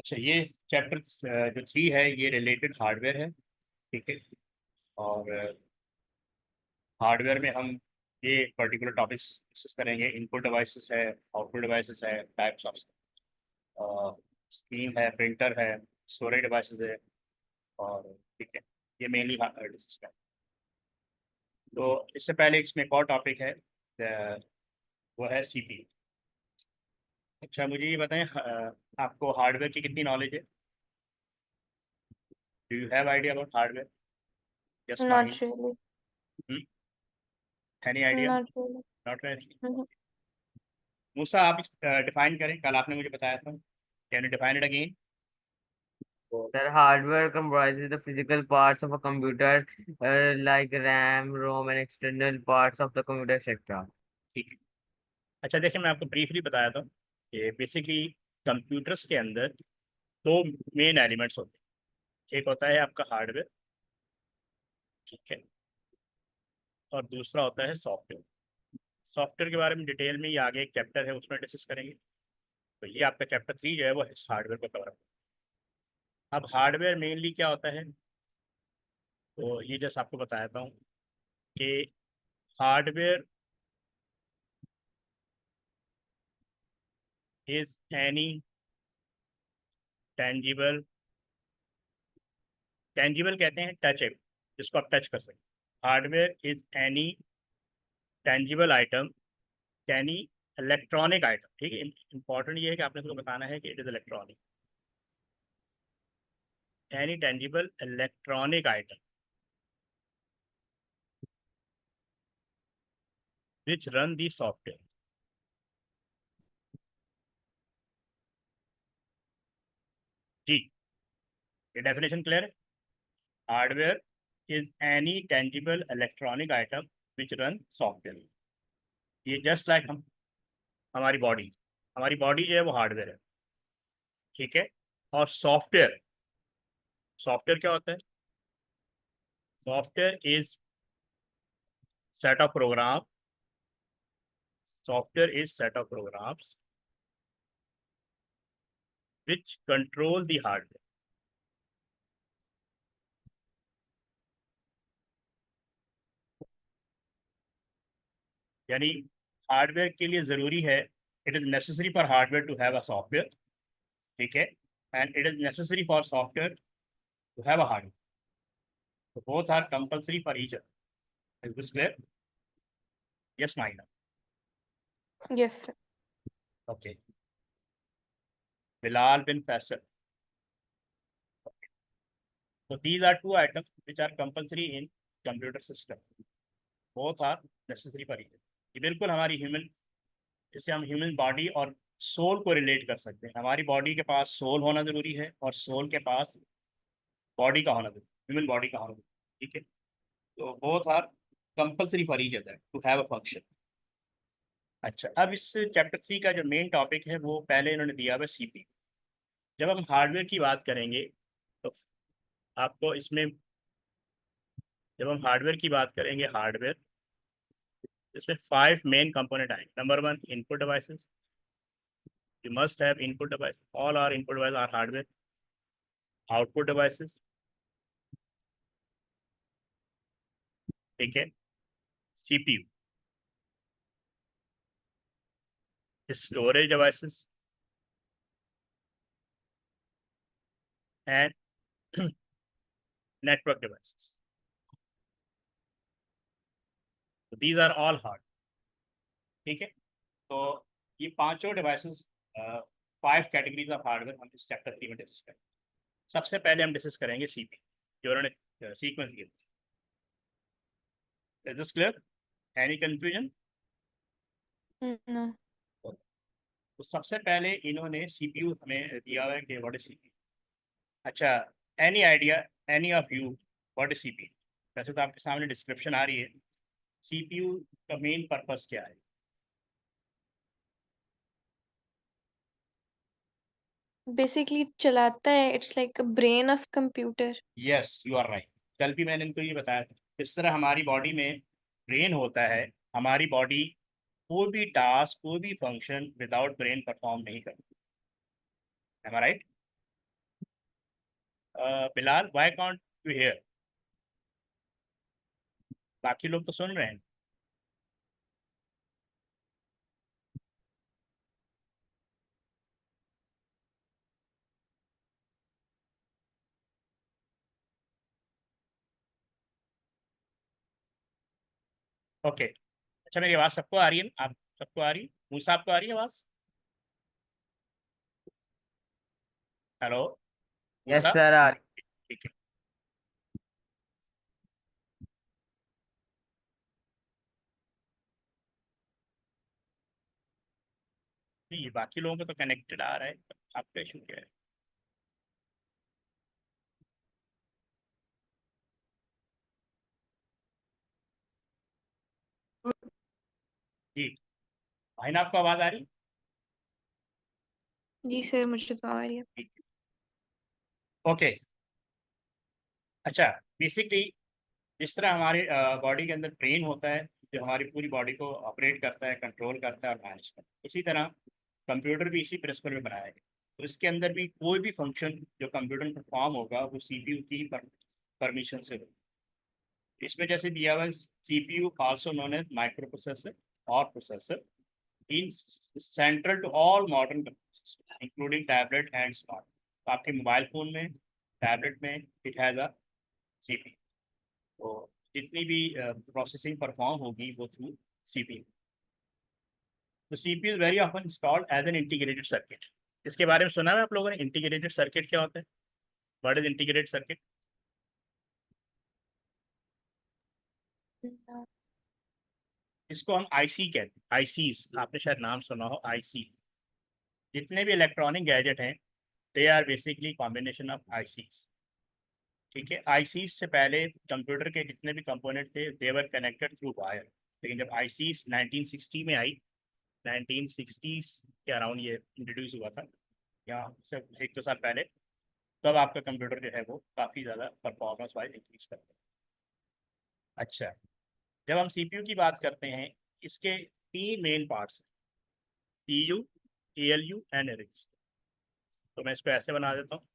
अच्छा, ये चैप्टर जो 3 है ये रिलेटेड हार्डवेयर है। ठीक है। और हार्डवेयर में हम ये पर्टिकुलर टॉपिक्स डिस्कस करेंगे। इनपुट डिवाइसेस है, आउटपुट डिवाइसेस है, टाइप्स ऑफ स्क्रीन है, प्रिंटर है, स्टोरेज डिवाइसेस है। और ठीक है, ये मेनली डिस्कस करें। तो इससे पहले इसमें एक और टॉपिक है, वो है सीपीयू। अच्छा, मुझे ये बताएं, आपको हार्डवेयर की कितनी नॉलेज है? Do you have idea about hardware? Just Not mind. really. Any idea? Not really. Not really. Mhm. मूसा, आप डिफाइन करें, कल आपने मुझे बताया था। Can you define it again? Sir, hardware comprises the physical parts of a computer, like RAM, ROM, and external parts of the computer, etc. ठीक है। अच्छा, देखिए, मैं आपको ब्रीफली बताया था कि बेसिकली कंप्यूटर्स के अंदर दो मेन एलिमेंट्स होते हैं। एक होता है आपका हार्डवेयर, ठीक है, और दूसरा होता है सॉफ्टवेयर। सॉफ्टवेयर के बारे में डिटेल में ये आगे एक चैप्टर है, उसमें डिस्कस करेंगे। तो ये आपका चैप्टर 3 जो है वो इस हार्डवेयर को कवर करता है। अब हार्डवेयर मेनली क्या होता है, तो ये जैसे आपको बताता हूँ कि hardware is any tangible, tangible कहते हैं टचेबल, जिसको आप टच कर सकते। Hardware is any tangible item, any electronic item. ठीक है, इंपॉर्टेंट ये है कि आपने उसको बताना है कि it is electronic, any tangible electronic item which run the software. जी, ये डेफिनेशन क्लियर है? Hardware is any tangible electronic item which run software. ये जस्ट लाइक हम, हमारी बॉडी जो है वो हार्डवेयर है। ठीक है। और सॉफ्टवेयर, सॉफ्टवेयर क्या होता है? Software is set of program, software is set of programs which control the hardware. यानी हार्डवेयर के लिए ज़रूरी है, it is necessary for hardware to have a software. ठीक है। And it is necessary for software to have a hardware. तो both are compulsory for each other. Is this clear? Yes माइनर। Yes, sir. Okay. Bilal bin Faisal. So these are two items which are compulsory in computer system. Both are necessary for each. ये बिल्कुल हमारी human, इससे हम human body और soul को relate कर सकते हैं। हमारी बॉडी के पास सोल होना जरूरी है और सोल के पास बॉडी का होना जरूरी, ह्यूमन बॉडी का होना जरूरी। ठीक है। तो both are compulsory for each other to have a function. अच्छा, अब इस चैप्टर 3 का जो मेन टॉपिक है वो पहले इन्होंने दिया हुआ सीपीयू। जब हम हार्डवेयर की बात करेंगे तो आपको इसमें, जब हम हार्डवेयर की बात करेंगे, हार्डवेयर, इसमें 5 मेन कंपोनेंट आएंगे। Number 1, input devices. You must have input device, all are input device are hardware. Output devices, ठीक है, CPU, storage devices and network devices. These are all hard. ठीक है। तो ये पांचों डिवाइसेस, 5 कैटेगरीज ऑफ हार्डवेयर हम इस चैप्टर 3 में डिस्कस करेंगे। सबसे पहले हम डिस्कस करेंगे सीपीयू, जो उन्होंने सीक्वेंस दिया। Is this clear? Any confusion? No. तो सबसे पहले इन्होंने सीपीयू हमें दिया हुआ है कि व्हाट इज सीपीयू। अच्छा, any idea, any of you, what is CPU? वैसे तो आपके सामने डिस्क्रिप्शन आ रही है। सीपीयू का मेन पर्पस क्या है? Basically, चलाता है. It's like a brain of computer. Yes, you are right. कल भी मैंने इनको ये बताया था, इस तरह हमारी बॉडी में ब्रेन होता है। हमारी बॉडी कोई भी टास्क, कोई भी फंक्शन विदाउट ब्रेन परफॉर्म नहीं करती। Am I right? Bilal, why can't you hear? बाकी लोग तो सुन रहे हैं। ओके, अच्छा मेरी आवाज़ सबको आ रही है ना? आप सबको आ रही है? मूसा आपको आ रही है आवाज़? हेलो यस मूसा? सर। ठीक है। नहीं, बाकी लोगों को तो कनेक्टेड आ रहा है, आपका इशू क्या है? जी, भाई ना आपको आवाज़ आ रही जी सर, मुझे तो आ रही है। है? ओके, अच्छा, बेसिकली जिस तरह हमारे बॉडी के अंदर ब्रेन होता है, जो हमारी पूरी बॉडी को ऑपरेट करता है, कंट्रोल करता है और मैनेज करता है, इसी तरह कंप्यूटर भी इसी प्रिंसिपल में बनाया है। तो इसके अंदर भी कोई भी फंक्शन जो कंप्यूटर में परफॉर्म होगा वो सीपीयू की परमिशन से होगा। इसमें जैसे दिया हुआ है, CPU also known as microprocessor और processor in central to all modern including tablet and smart. तो आपके मोबाइल फ़ोन में, टैबलेट में इट हैज़ अ सीपीयू। तो जितनी भी प्रोसेसिंग परफॉर्म होगी वो थ्रू सीपीयू। तो CPU is very often installed as an integrated circuit. इसके बारे में सुना है आप लोगों ने? इंटीग्रेटेड सर्किट क्या होता है? What is integrated circuit? इसको हम आईसी कहते हैं, आईसीस, आपने शायद नाम सुना हो, आईसी। जितने भी इलेक्ट्रॉनिक गैजेट हैं they are basically combination of ICs. ठीक है, आईसीस से पहले कंप्यूटर के जितने भी कंपोनेंट थे दे वर कनेक्टेड थ्रू वायर। लेकिन जब आईसीस 1960 में आई, 1960s के अराउंड ये इंट्रोड्यूस हुआ था, या से 1-2 साल पहले, तब आपका कंप्यूटर जो है वो काफ़ी ज़्यादा परफॉर्मेंस वाइज इंक्रीज करता है। अच्छा, जब हम सीपीयू की बात करते हैं, इसके 3 मेन पार्ट्स हैं, सीयू, एएलयू एंड रजिस्टर। तो मैं इसको ऐसे बना देता हूँ,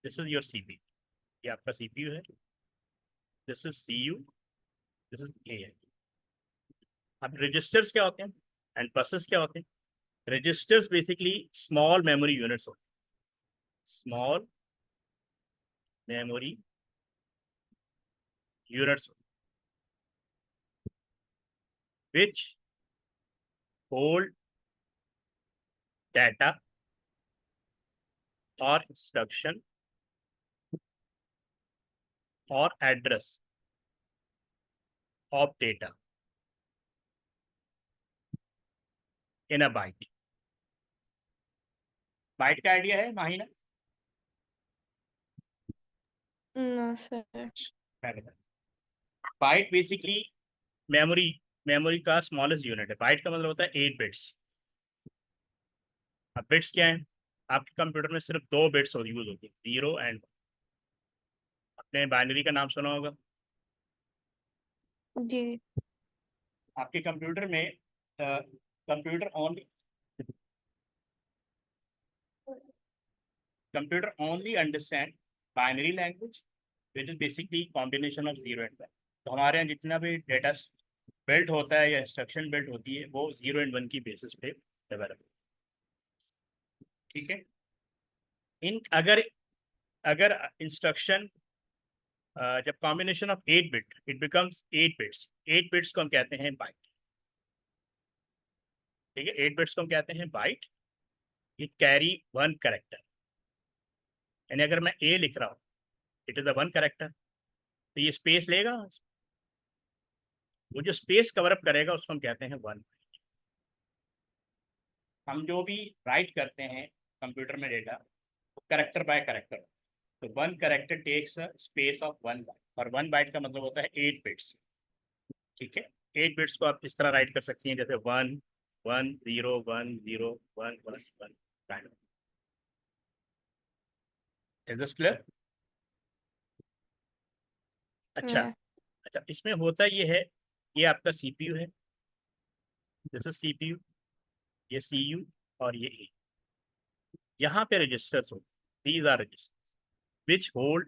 दिस इज योर सीपीयू, ये आपका सीपीयू है, this is CU, this is ALU. अब रजिस्टर्स क्या होते हैं एंड बसेस क्या होते हैं? Registers basically small memory units होते हैं, small memory units which hold data or instruction or address of data in a byte। Byte का आइडिया है Mahina? No sir. Byte basically memory memory का स्मॉलेस्ट यूनिट है। Byte का मतलब होता है 8 बिट्स। अब बिट्स क्या है? आपके कंप्यूटर में सिर्फ 2 बिट्स यूज होती है, 0 एंड 1। आपने बाइनरी का नाम सुना होगा। जी। आपके कंप्यूटर में computer only understand binary language which is basically combination of 0 and 1। तो हमारे यहाँ जितना भी डेटा बिल्ट होता है या इंस्ट्रक्शन बिल्ट होती है वो 0 एंड 1 की बेसिस पे डेवलप। ठीक है, इन अगर अगर इंस्ट्रक्शन जब combination of 8 bit it becomes 8 bits. 8 bits को हम कहते हैं बाइट। ठीक है, 8 बिट्स को हम कहते हैं बाइट। इट कैरी 1 कैरेक्टर, यानी अगर मैं ए लिख रहा हूँ, इट इज अ 1 कैरेक्टर, तो ये स्पेस लेगा, वो जो स्पेस कवर अप करेगा उसको हम कहते हैं 1। हम जो भी राइट करते हैं कंप्यूटर में डेटा, वो करेक्टर बाय करेक्टर। तो 1 character takes space of 1 byte, और 1 बाइट का मतलब होता है 8 बिट्स। ठीक है, 8 बिट्स को आप इस तरह राइट कर सकती हैं जैसे 1 1 0 1 0 1 1 1। Is this clear? अच्छा, Yeah. अच्छा, इसमें होता ये है, ये आपका सीपीयू है, जैसे सीपीयू, ये सीयू और ये ए। यहाँ पे रजिस्टर्स हो, these are registers which hold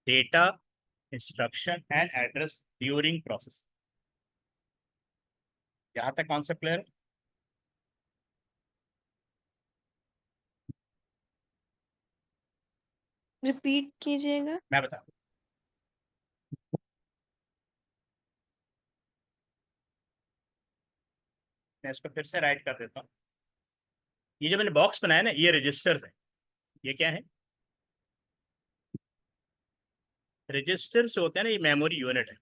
data, instruction and address during process. यहाँ तक कॉन्सेप्ट क्लियर है? रिपीट कीजिएगा। मैं बता, मैं इसको फिर से राइट कर देता हूँ। ये जो मैंने बॉक्स बनाया ना, ये रजिस्टर्स है। ये क्या है? रजिस्टर्स जो होते हैं ना, ये मेमोरी यूनिट है।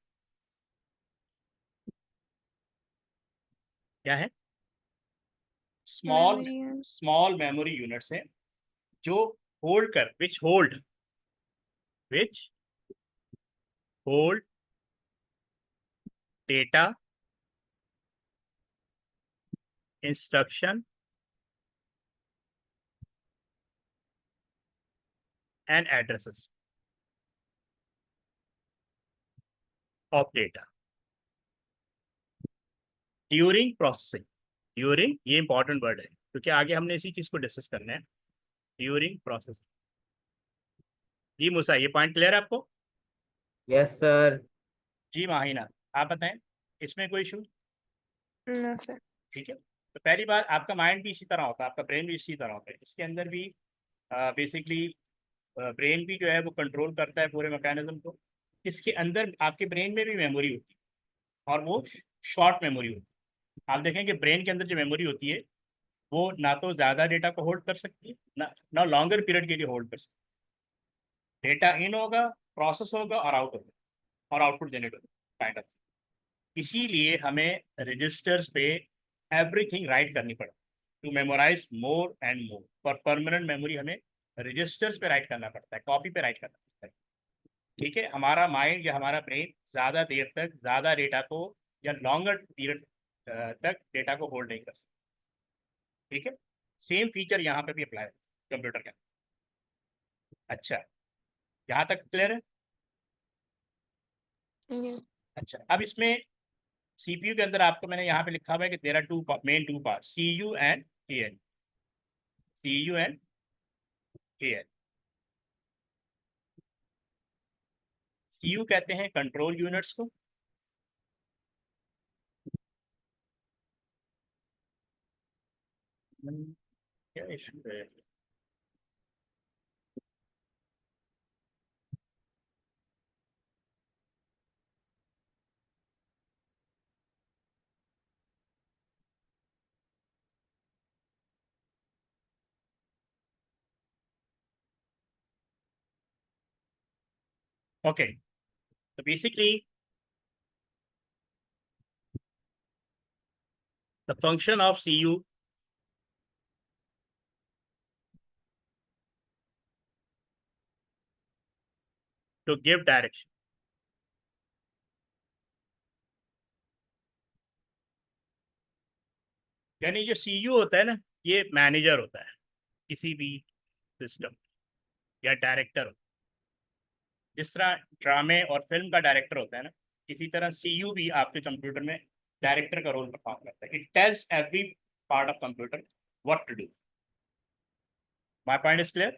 क्या है? Small memory small memory units है जो होल्ड कर which hold data, instruction and addresses of data during processing. During, ये इंपॉर्टेंट वर्ड है क्योंकि आगे हमने इसी चीज को डिस्कस करना है। During processing. जी मूसा, ये पॉइंट क्लियर है आपको? Yes sir. जी माहिना, आप बताएं, इसमें कोई इशू? No sir. ठीक है, तो पहली बात, आपका माइंड भी इसी तरह होता है, आपका ब्रेन भी इसी तरह होता है। इसके अंदर भी बेसिकली ब्रेन भी जो है वो कंट्रोल करता है पूरे मैकेनिज्म को। इसके अंदर आपके ब्रेन में भी मेमोरी होती है और वो शॉर्ट मेमोरी होती है। आप देखें कि ब्रेन के अंदर जो मेमोरी होती है वो ना तो ज़्यादा डेटा को होल्ड कर सकती है, ना लॉन्गर पीरियड के लिए होल्ड कर सकती है। डेटा इन होगा, प्रोसेस होगा और आउट होगा और आउटपुट जनरेट होगा, काइंड ऑफ। इसीलिए हमें रजिस्टर्स पे एवरीथिंग राइट करनी पड़ती to memorize more and more. For permanent memory हमें रजिस्टर्स पे राइट करना पड़ता है, कॉपी पे राइट करना पड़ता है। ठीक है, हमारा माइंड या हमारा ब्रेन ज़्यादा देर तक ज़्यादा डेटा को या लॉन्गर पीरियड तक डेटा को होल्ड नहीं कर सकता। ठीक है, सेम फीचर यहाँ पे भी अप्लाई है कंप्यूटर का। अच्छा, यहाँ तक क्लियर है? यस। अच्छा, अब इसमें सीपीयू के अंदर आपको मैंने यहाँ पे लिखा हुआ है कि there are main two part, CU and AN. CU and AN. CU कहते हैं कंट्रोल यूनिट्स को, क्या इशू है? ओके, तो basically the function of CU to give direction. यानी जो CU होता है ना, ये मैनेजर होता है किसी भी सिस्टम या डायरेक्टर। जिस तरह ड्रामे और फिल्म का डायरेक्टर होता है ना, इसी तरह CU भी आपके कंप्यूटर में डायरेक्टर का रोल परफॉर्म करता है। It tells every part of computer what to do. My point is clear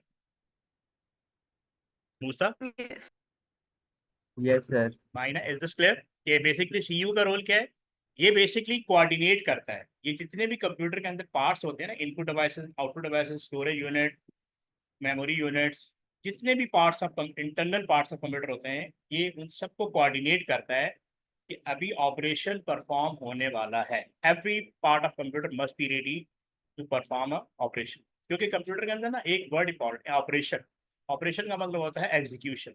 Musa? Yes. Yes sir. Maina, is this clear? ये बेसिकली सीयू का रोल क्या है? ये बेसिकली कोऑर्डिनेट करता है। ये जितने भी कंप्यूटर के अंदर पार्ट्स होते हैं ना, input devices, output devices, storage unit, memory units, जितने भी parts of internal parts of computer होते हैं, ये उन सबको कोऑर्डिनेट करता है कि अभी ऑपरेशन परफॉर्म होने वाला है। Every part of computer must be ready to perform a operation. क्योंकि कंप्यूटर के अंदर ना एक वर्ड इंपॉर्टेंट है, ऑपरेशन। ऑपरेशन का मतलब होता है एग्जीक्यूशन।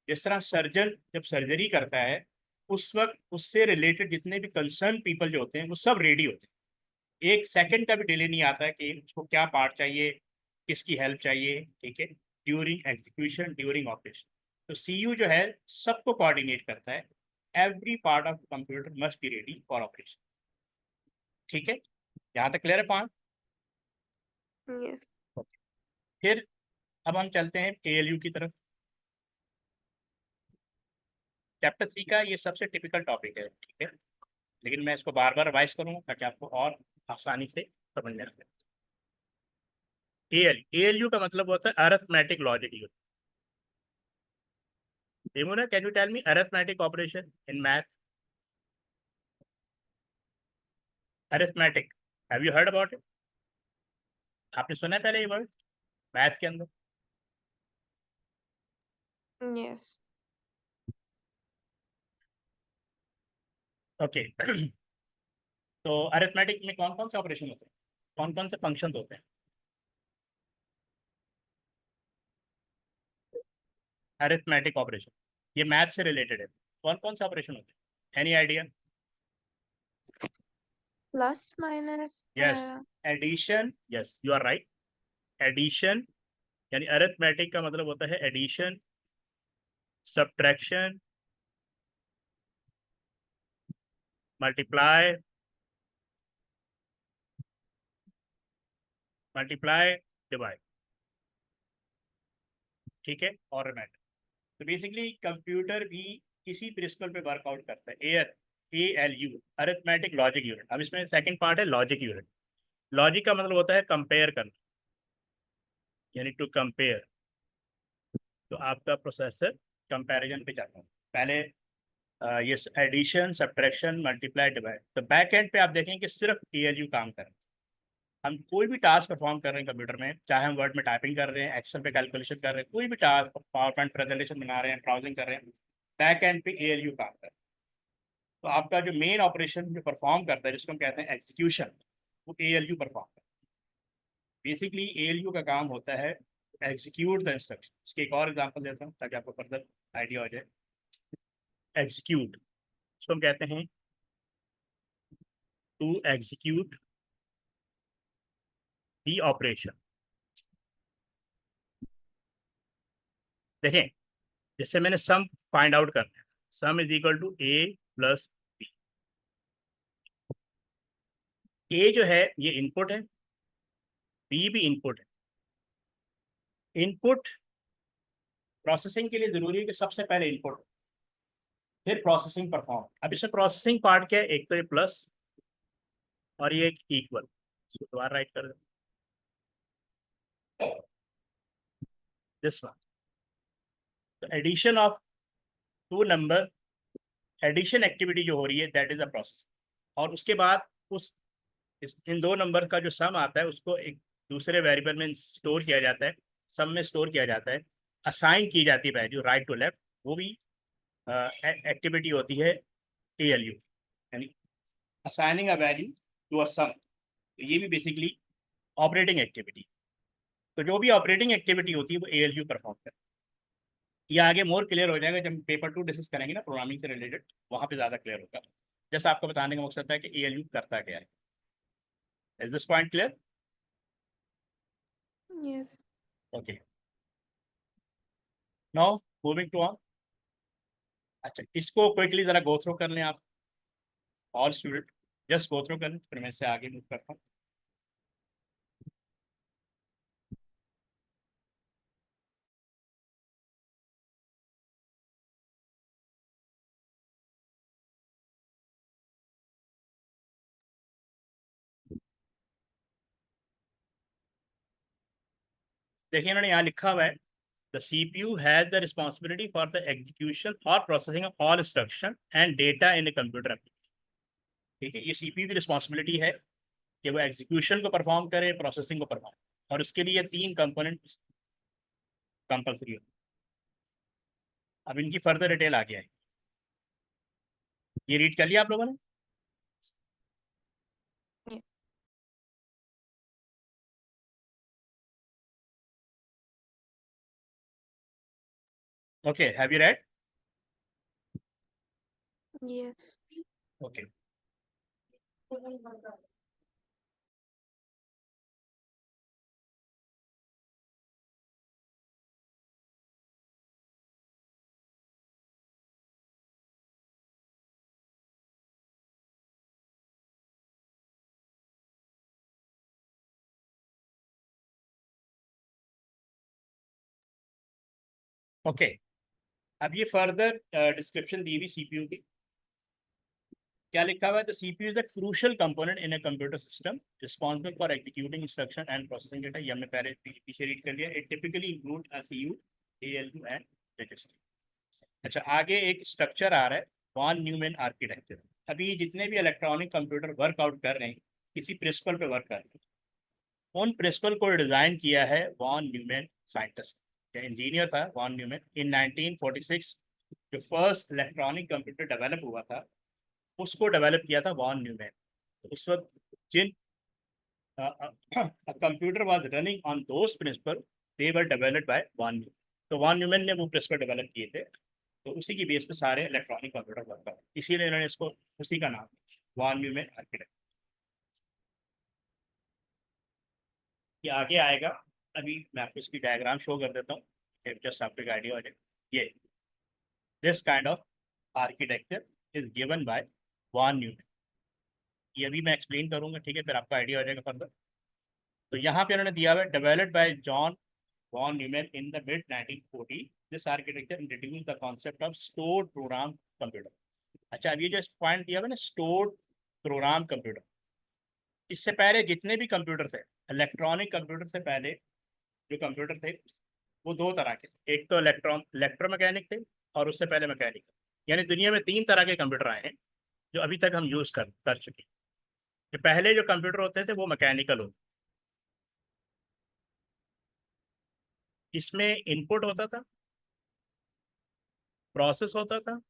जिस तरह सर्जन जब सर्जरी करता है, उस वक्त उससे रिलेटेड जितने भी कंसर्न पीपल जो होते हैं वो सब रेडी होते हैं। एक सेकंड का भी डिले नहीं आता है कि उसको क्या पार्ट चाहिए, किसकी हेल्प चाहिए। ठीक है, ड्यूरिंग एग्जीक्यूशन, ड्यूरिंग ऑपरेशन। तो सीयू जो है सबको कोऑर्डिनेट करता है। Every part of computer must be ready for operation. ठीक है, यहाँ तक क्लियर है पॉइंट? यस। फिर अब हम चलते हैं ALU की तरफ। चैप्टर 3 का ये सबसे टिपिकल टॉपिक है। ठीक है, लेकिन मैं इसको बार बार रिवाइज करूँगा ताकि आपको और आसानी से समझ में आ जाए। ALU का मतलब होता है arithmetic logic unit. Demona, can you tell me arithmetic operation in math? Arithmetic. Have you heard about it? आपने सुना है पहले ये वर्ड मैथ के अंदर? Yes. ओके। तो अरिथमेटिक में कौन कौन से ऑपरेशन होते हैं, कौन कौन से फंक्शन होते हैं? अरिथमेटिक ऑपरेशन ये मैथ से रिलेटेड है, कौन कौन से ऑपरेशन होते हैं? Any idea? Plus, minus. Yes, addition, yes you are right. Addition यानी अरिथमेटिक का मतलब होता है addition, subtraction, multiply, multiply, divide, ठीक है, और मैथ। तो बेसिकली कंप्यूटर भी इसी प्रिंसिपल पे वर्कआउट करता है, ALU, अरिथमेटिक लॉजिक यूनिट। अब इसमें सेकंड पार्ट है लॉजिक यूनिट। लॉजिक का मतलब होता है कंपेयर करना, यानी टू कंपेयर। तो आपका प्रोसेसर कंपैरिजन पे जाता है। पहले ये एडिशन, सब्ट्रैक्शन, मल्टीप्लाई, डिवाइड। तो बैक एंड पे आप देखें कि सिर्फ ALU काम कर रहा है। हम कोई भी टास्क परफॉर्म कर रहे हैं कंप्यूटर में, चाहे हम वर्ड में टाइपिंग कर रहे हैं, एक्सेल पे कैलकुलेशन कर रहे हैं, कोई भी टास्क, पावर पॉइंट प्रेजेंटेशन बना रहे हैं, ब्राउजिंग कर रहे हैं, बैक एंड पे ALU काम कर रहा है। तो आपका जो मेन ऑपरेशन जो परफॉर्म करता है, जिसको हम कहते हैं एग्जीक्यूशन, वो ALU परफॉर्म करता है। बेसिकली ALU का काम होता है एग्जीक्यूट द इंस्ट्रक्शन। इसके एक और एग्जांपल देता हूँ ताकि आपको फर्दर आइडिया हो जाए। एग्जीक्यूट, इसको हम कहते हैं टू एग्जीक्यूट द ऑपरेशन। देखें, जैसे मैंने सम फाइंड आउट करना है, sum is equal to A plus B। A जो है ये इनपुट है, B भी इनपुट है। इनपुट प्रोसेसिंग के लिए जरूरी है कि सबसे पहले इनपुट, फिर प्रोसेसिंग परफॉर्म। अब इसमें प्रोसेसिंग पार्ट क्या है, एक तो ये प्लस और ये एक इक्वल। इसको दोबारा राइट कर दिस वन। तो addition of two number, addition activity जो हो रही है दैट इज अ प्रोसेस। और उसके बाद उस इन दो नंबर का जो सम आता है उसको एक दूसरे वेरिएबल में स्टोर किया जाता है, सम में स्टोर किया जाता है, असाइन की जाती है वैल्यू राइट टू लेफ्ट। वो भी एक्टिविटी होती है ALU, यानी assigning a value to a sum. तो ये भी बेसिकली ऑपरेटिंग एक्टिविटी। तो जो भी ऑपरेटिंग एक्टिविटी होती है वो ALU परफॉर्म करता है। ये आगे मोर क्लियर हो जाएगा जब हम पेपर 2 डिस्कस करेंगे ना, प्रोग्रामिंग से रिलेटेड, वहाँ पे ज़्यादा क्लियर होगा। जैसा आपको बताने का मकसद है कि ALU करता क्या है। Is this point clear? Yes. Okay, now moving to on. अच्छा, इसको क्विकली ज़रा गो थ्रू कर लें आप, all student just go through कर लें, फिर मैं इससे आगे मूव करता हूँ। देखिए इन्होंने यहाँ लिखा हुआ है, the CPU has the responsibility for the execution और processing of all instruction and data in a computer application. ठीक है, ये CPU की रिस्पॉन्सिबिलिटी है कि वो एग्जीक्यूशन को परफॉर्म करे, प्रोसेसिंग को परफॉर्म, और उसके लिए तीन कंपोनेंट कंपल्सरी होते हैं। अब इनकी फर्दर डिटेल आ गया है, ये रीड कर लिया आप लोगों ने? Yeah. Okay, have you read? Yes. Okay, okay. अब ये फर्दर डिस्क्रिप्शन दी हुई CPU की। क्या लिखा हुआ है? The CPU is the crucial component in a computer system responsible for executing instruction and processing data. ये हमने पहले पीछे रीड कर लिया। It typically include a CU, ALU and register. अच्छा, आगे एक स्ट्रक्चर आ रहा है, वॉन न्यूमैन आर्किटेक्चर। अभी जितने भी इलेक्ट्रॉनिक कंप्यूटर वर्कआउट कर रहे हैं किसी प्रिंसिपल पे वर्क कर रहे हैं। उन प्रिंसिपल को डिज़ाइन किया है वॉन न्यूमैन, साइंटिस्ट या इंजीनियर था वॉन न्यूमैन। इन 1946 जो फर्स्ट इलेक्ट्रॉनिक कंप्यूटर डेवलप हुआ था उसको डेवलप किया था वॉन न्यूमैन। तो उस वक्त जिन computer was running on those principle, they were developed by von Neumann. तो वॉन न्यूमैन ने वो प्रिंसिपल डेवलप किए थे, तो उसी की बेस पे सारे इलेक्ट्रॉनिक कंप्यूटर वर्क कर, इसीलिए इन्होंने इसको उसी का नाम वॉन न्यूमैन आर्किटेक्ट। ये आगे आएगा, अभी मैं आपको इसकी डायग्राम शो कर देता हूँ जस्ट आपको एक आइडिया हो जाए। ये this kind of architecture is given by von Neumann. ये भी मैं एक्सप्लेन करूंगा, ठीक है, फिर आपका आइडिया हो जाएगा फर्दर। तो यहाँ पे उन्होंने दिया हुआ है developed by John von Neumann in the mid 1940। This architecture introduce the concept of stored program computer. अच्छा, अब ये जो पॉइंट दिया हुआ है ना, स्टोर्ड प्रोग्राम कंप्यूटर, इससे पहले जितने भी कंप्यूटर थे, इलेक्ट्रॉनिक कंप्यूटर से पहले जो कंप्यूटर थे वो दो तरह के थे। एक तो इलेक्ट्रोमैकेनिक थे और उससे पहले मैकेनिक। यानी दुनिया में तीन तरह के कंप्यूटर आए हैं जो अभी तक हम यूज़ कर चुके हैं। कि पहले जो कंप्यूटर होते थे वो मैकेनिकल होते, इसमें इनपुट होता था, प्रोसेस होता था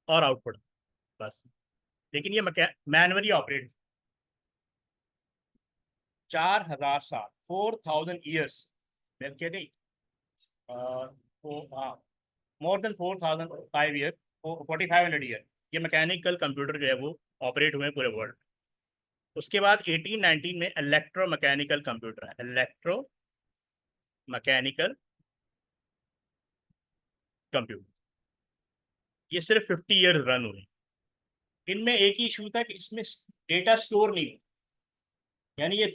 और आउटपुट, बस। लेकिन ये मैनुअली ऑपरेट 4000 साल, 4000 ईयर्स, मैं क्या नहीं, हाँ, मोर देन 4005 ईयर, 4500 ईयर ये मैकेनिकल कंप्यूटर जो है वो ऑपरेट हुए हैं पूरे वर्ल्ड। उसके बाद 1819 में इलेक्ट्रो मैकेनिकल कंप्यूटर है, इलेक्ट्रो मैकेनिकल कंप्यूटर। ये सिर्फ 50 ईयर रन हुए। इनमें एक ही इशू था कि इसमें डेटा स्टोर नहीं हो, यानी ये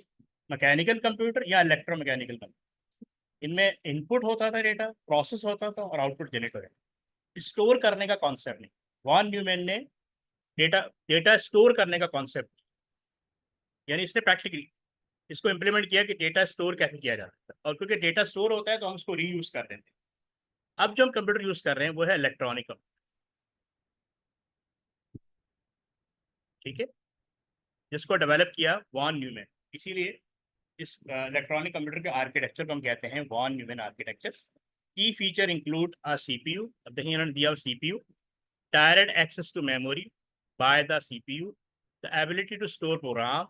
मैकेनिकल कंप्यूटर या इलेक्ट्रो मैकेनिकल कंप्यूटर, इनमें इनपुट होता था डेटा, प्रोसेस होता था और आउटपुट जनरेट हो जाता। स्टोर करने का कॉन्सेप्ट नहीं। वॉन न्यूमैन ने डेटा डेटा स्टोर करने का कॉन्सेप्ट, यानी इसने प्रैक्टिकली इसको इम्प्लीमेंट किया कि डेटा स्टोर कैसे किया जाता है। और क्योंकि डेटा स्टोर होता है तो हम उसको रीयूज कर देते हैं। अब जो हम कंप्यूटर यूज कर रहे हैं वो है इलेक्ट्रॉनिक, ठीक है, जिसको डेवलप किया वॉन न्यूमैन। इसीलिए इस इलेक्ट्रॉनिक कंप्यूटर के आर्किटेक्चर को हम कहते हैं von Neumann architecture. Key feature include a CPU. अब देखिए इन्होंने दिया CPU, direct access to memory by the CPU, the ability to store program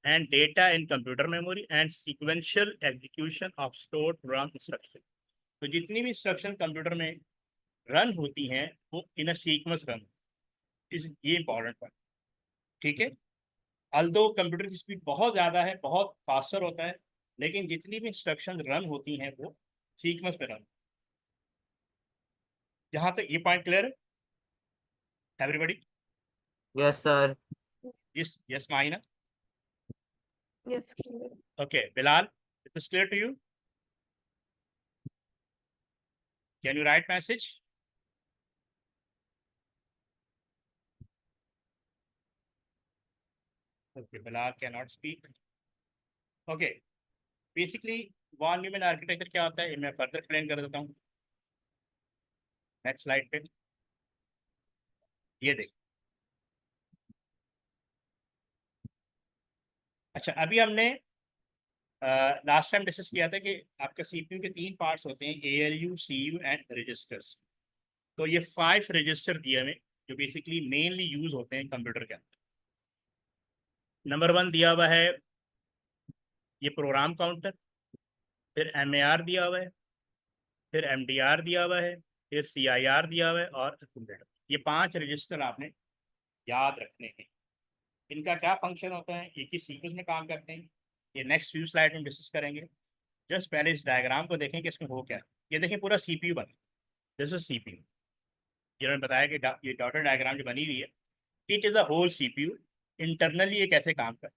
and data in computer memory and sequential execution of stored program instruction. तो जितनी भी instruction computer में run होती हैं वो इन अ सीक्वेंस रन, इस ये important point, ठीक है। अल्दो कंप्यूटर की स्पीड बहुत ज़्यादा है, बहुत फास्टर होता है, लेकिन जितनी भी इंस्ट्रक्शन रन होती हैं वो सीक्वेंस पे रन। जहाँ तक ये पॉइंट क्लियर है everybody? Yes, sir. Yes yes Maina. Yes, clear. Okay Bilal, it is clear to you? Can you write message? Okay, Bilal can not speak. Okay, basically von Neumann architecture क्या होता है ये मैं फर्दर एक्सप्लेन कर देता हूँ। नेक्स्ट स्लाइड पे ये देख। अच्छा, अभी हमने लास्ट टाइम डिस्कस किया था कि आपका सीपीयू के तीन पार्ट्स होते हैं, एएलयू, सीयू एंड रजिस्टर्स। तो ये 5 रजिस्टर दिए हमें जो बेसिकली मेनली यूज होते हैं कंप्यूटर के अंदर। नंबर 1 दिया हुआ है ये प्रोग्राम काउंटर, फिर एमएआर दिया हुआ है, फिर एमडीआर दिया हुआ है, फिर सीआईआर दिया हुआ है और एक्यूमुलेटर। ये 5 रजिस्टर आपने याद रखने हैं। इनका क्या फंक्शन होता है, एक ही सीक्वेंस में काम करते हैं, ये नेक्स्ट फ्यू स्लाइड में डिस्कस करेंगे। जस्ट पहले इस डायग्राम को देखें कि इसमें हो क्या है। ये देखें पूरा सीपीयू बना, दिस इज सीपीयू। जिन्होंने बताया कि ये डॉटेड डायग्राम जो बनी हुई है, it is a whole CPU. Internally ये कैसे काम कर।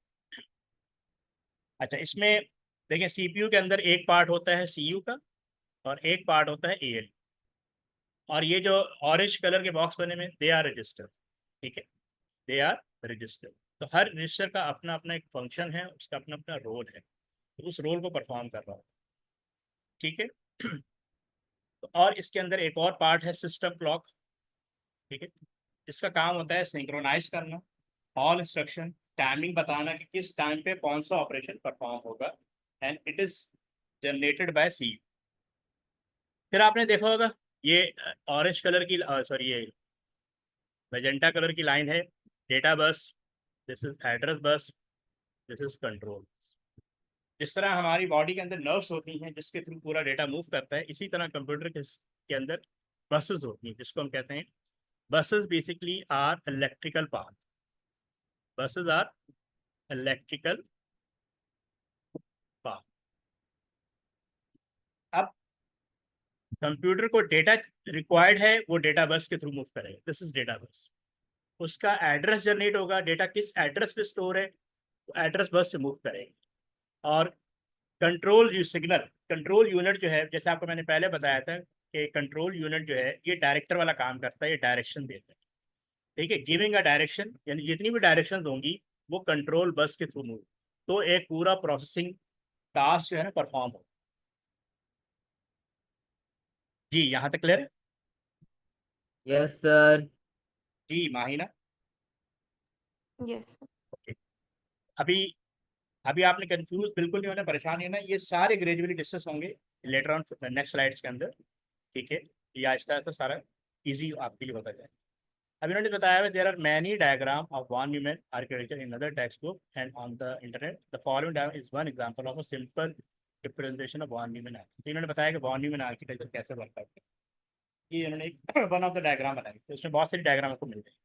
अच्छा, इसमें देखें सीपीयू के अंदर एक पार्ट होता है सीयू का और एक पार्ट होता है एएल। और ये जो ऑरेंज कलर के बॉक्स बने हुए दे आर रजिस्टर। ठीक है, दे आर रजिस्टर। तो हर रजिस्टर का अपना अपना एक फंक्शन है, उसका अपना अपना रोल है, तो उस रोल को परफॉर्म कर रहा है। ठीक है। तो और इसके अंदर एक और पार्ट है सिस्टम क्लॉक। ठीक है, इसका काम होता है सिंक्रोनाइज करना ऑल इंस्ट्रक्शन, टाइमिंग बताना कि किस टाइम पे कौन सा ऑपरेशन परफॉर्म होगा, and it is generated by C. फिर आपने देखा होगा ये ऑरेंज कलर की, सॉरी ये मैजेंटा कलर की लाइन है data bus, this is address bus, this is control. जिस तरह हमारी बॉडी के अंदर नर्व्स होती हैं जिसके थ्रू पूरा डेटा मूव करता है, इसी तरह कंप्यूटर के अंदर बसेस होती हैं जिसको हम कहते हैं buses basically are electrical path. Buses are electrical path. अब कंप्यूटर को डेटा रिक्वायर्ड है, वो डेटा बस के थ्रू मूव करेगा, दिस इज डेटा बस। उसका एड्रेस जनरेट होगा, डेटा किस एड्रेस पे स्टोर है, वो एड्रेस बस से मूव करेगा। और कंट्रोल जो सिग्नल, कंट्रोल यूनिट जो है, जैसे आपको मैंने पहले बताया था कि कंट्रोल यूनिट जो है ये डायरेक्टर वाला काम करता है, ये डायरेक्शन देता है। ठीक है, गिविंग अ डायरेक्शन, यानी जितनी भी डायरेक्शन होंगी वो कंट्रोल बस के थ्रू मूव, तो एक पूरा प्रोसेसिंग टास्क जो है ना परफॉर्म हो। जी, यहाँ तक क्लियर है? Yes, sir. जी माहिना। Yes. ओके, अभी अभी आपने कंफ्यूज बिल्कुल नहीं होना, परेशान नहीं होना, ये सारे ग्रेजुअली डिस्कस होंगे लेटर ऑन नेक्स्ट स्लाइड्स के अंदर। ठीक है, ये आहिस्ता आहिस्ता सारा इजी आपके लिए होता जाए। अब इन्होंने बताया है there are many diagram of von Neumann architecture in other text book and on the internet, the following diagram is one example of a simple representation of von Neumann architecture. तो इन्होंने बताया कि वन ह्यूमन आर्किटेक्चर कैसे work करता है, ये इन्होंने एक वन ऑफ द डायग्राम बनाई, तो इसमें बहुत सारी डायग्राम आपको मिल जाएगी।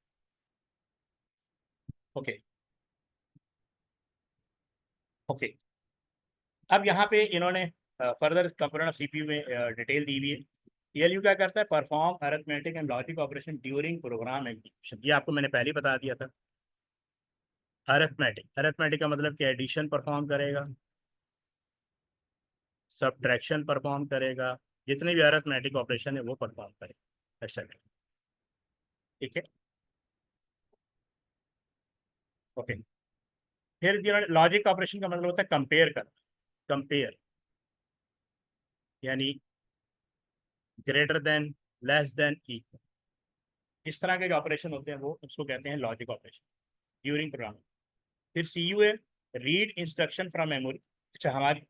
ओके ओके, अब यहाँ पे इन्होंने फर्दर कंपोनेंट ऑफ सीपीयू में डिटेल दी हुई है। पीएलयू क्या करता है, perform arithmetic and logic operation during program execution, ये आपको मैंने पहले ही बता दिया था। अरिथमेटिक, अरिथमेटिक का मतलब कि एडिशन परफॉर्म करेगा, सब्ट्रैक्शन परफॉर्म करेगा, जितने भी अरिथमेटिक ऑपरेशन है वो परफॉर्म करेगा, एक्सेट्रा। ठीक है, ओके। फिर जिन्होंने लॉजिक ऑपरेशन का मतलब होता है कंपेयर कर, कंपेयर यानी greater than, less than, equal, इस तरह के जो ऑपरेशन होते हैं वो उसको कहते हैं लॉजिक ऑपरेशन ड्यूरिंग प्रोग्राम। फिर सी यू है रीड इंस्ट्रक्शन फ्रॉम मेमोरी। अच्छा, हमारी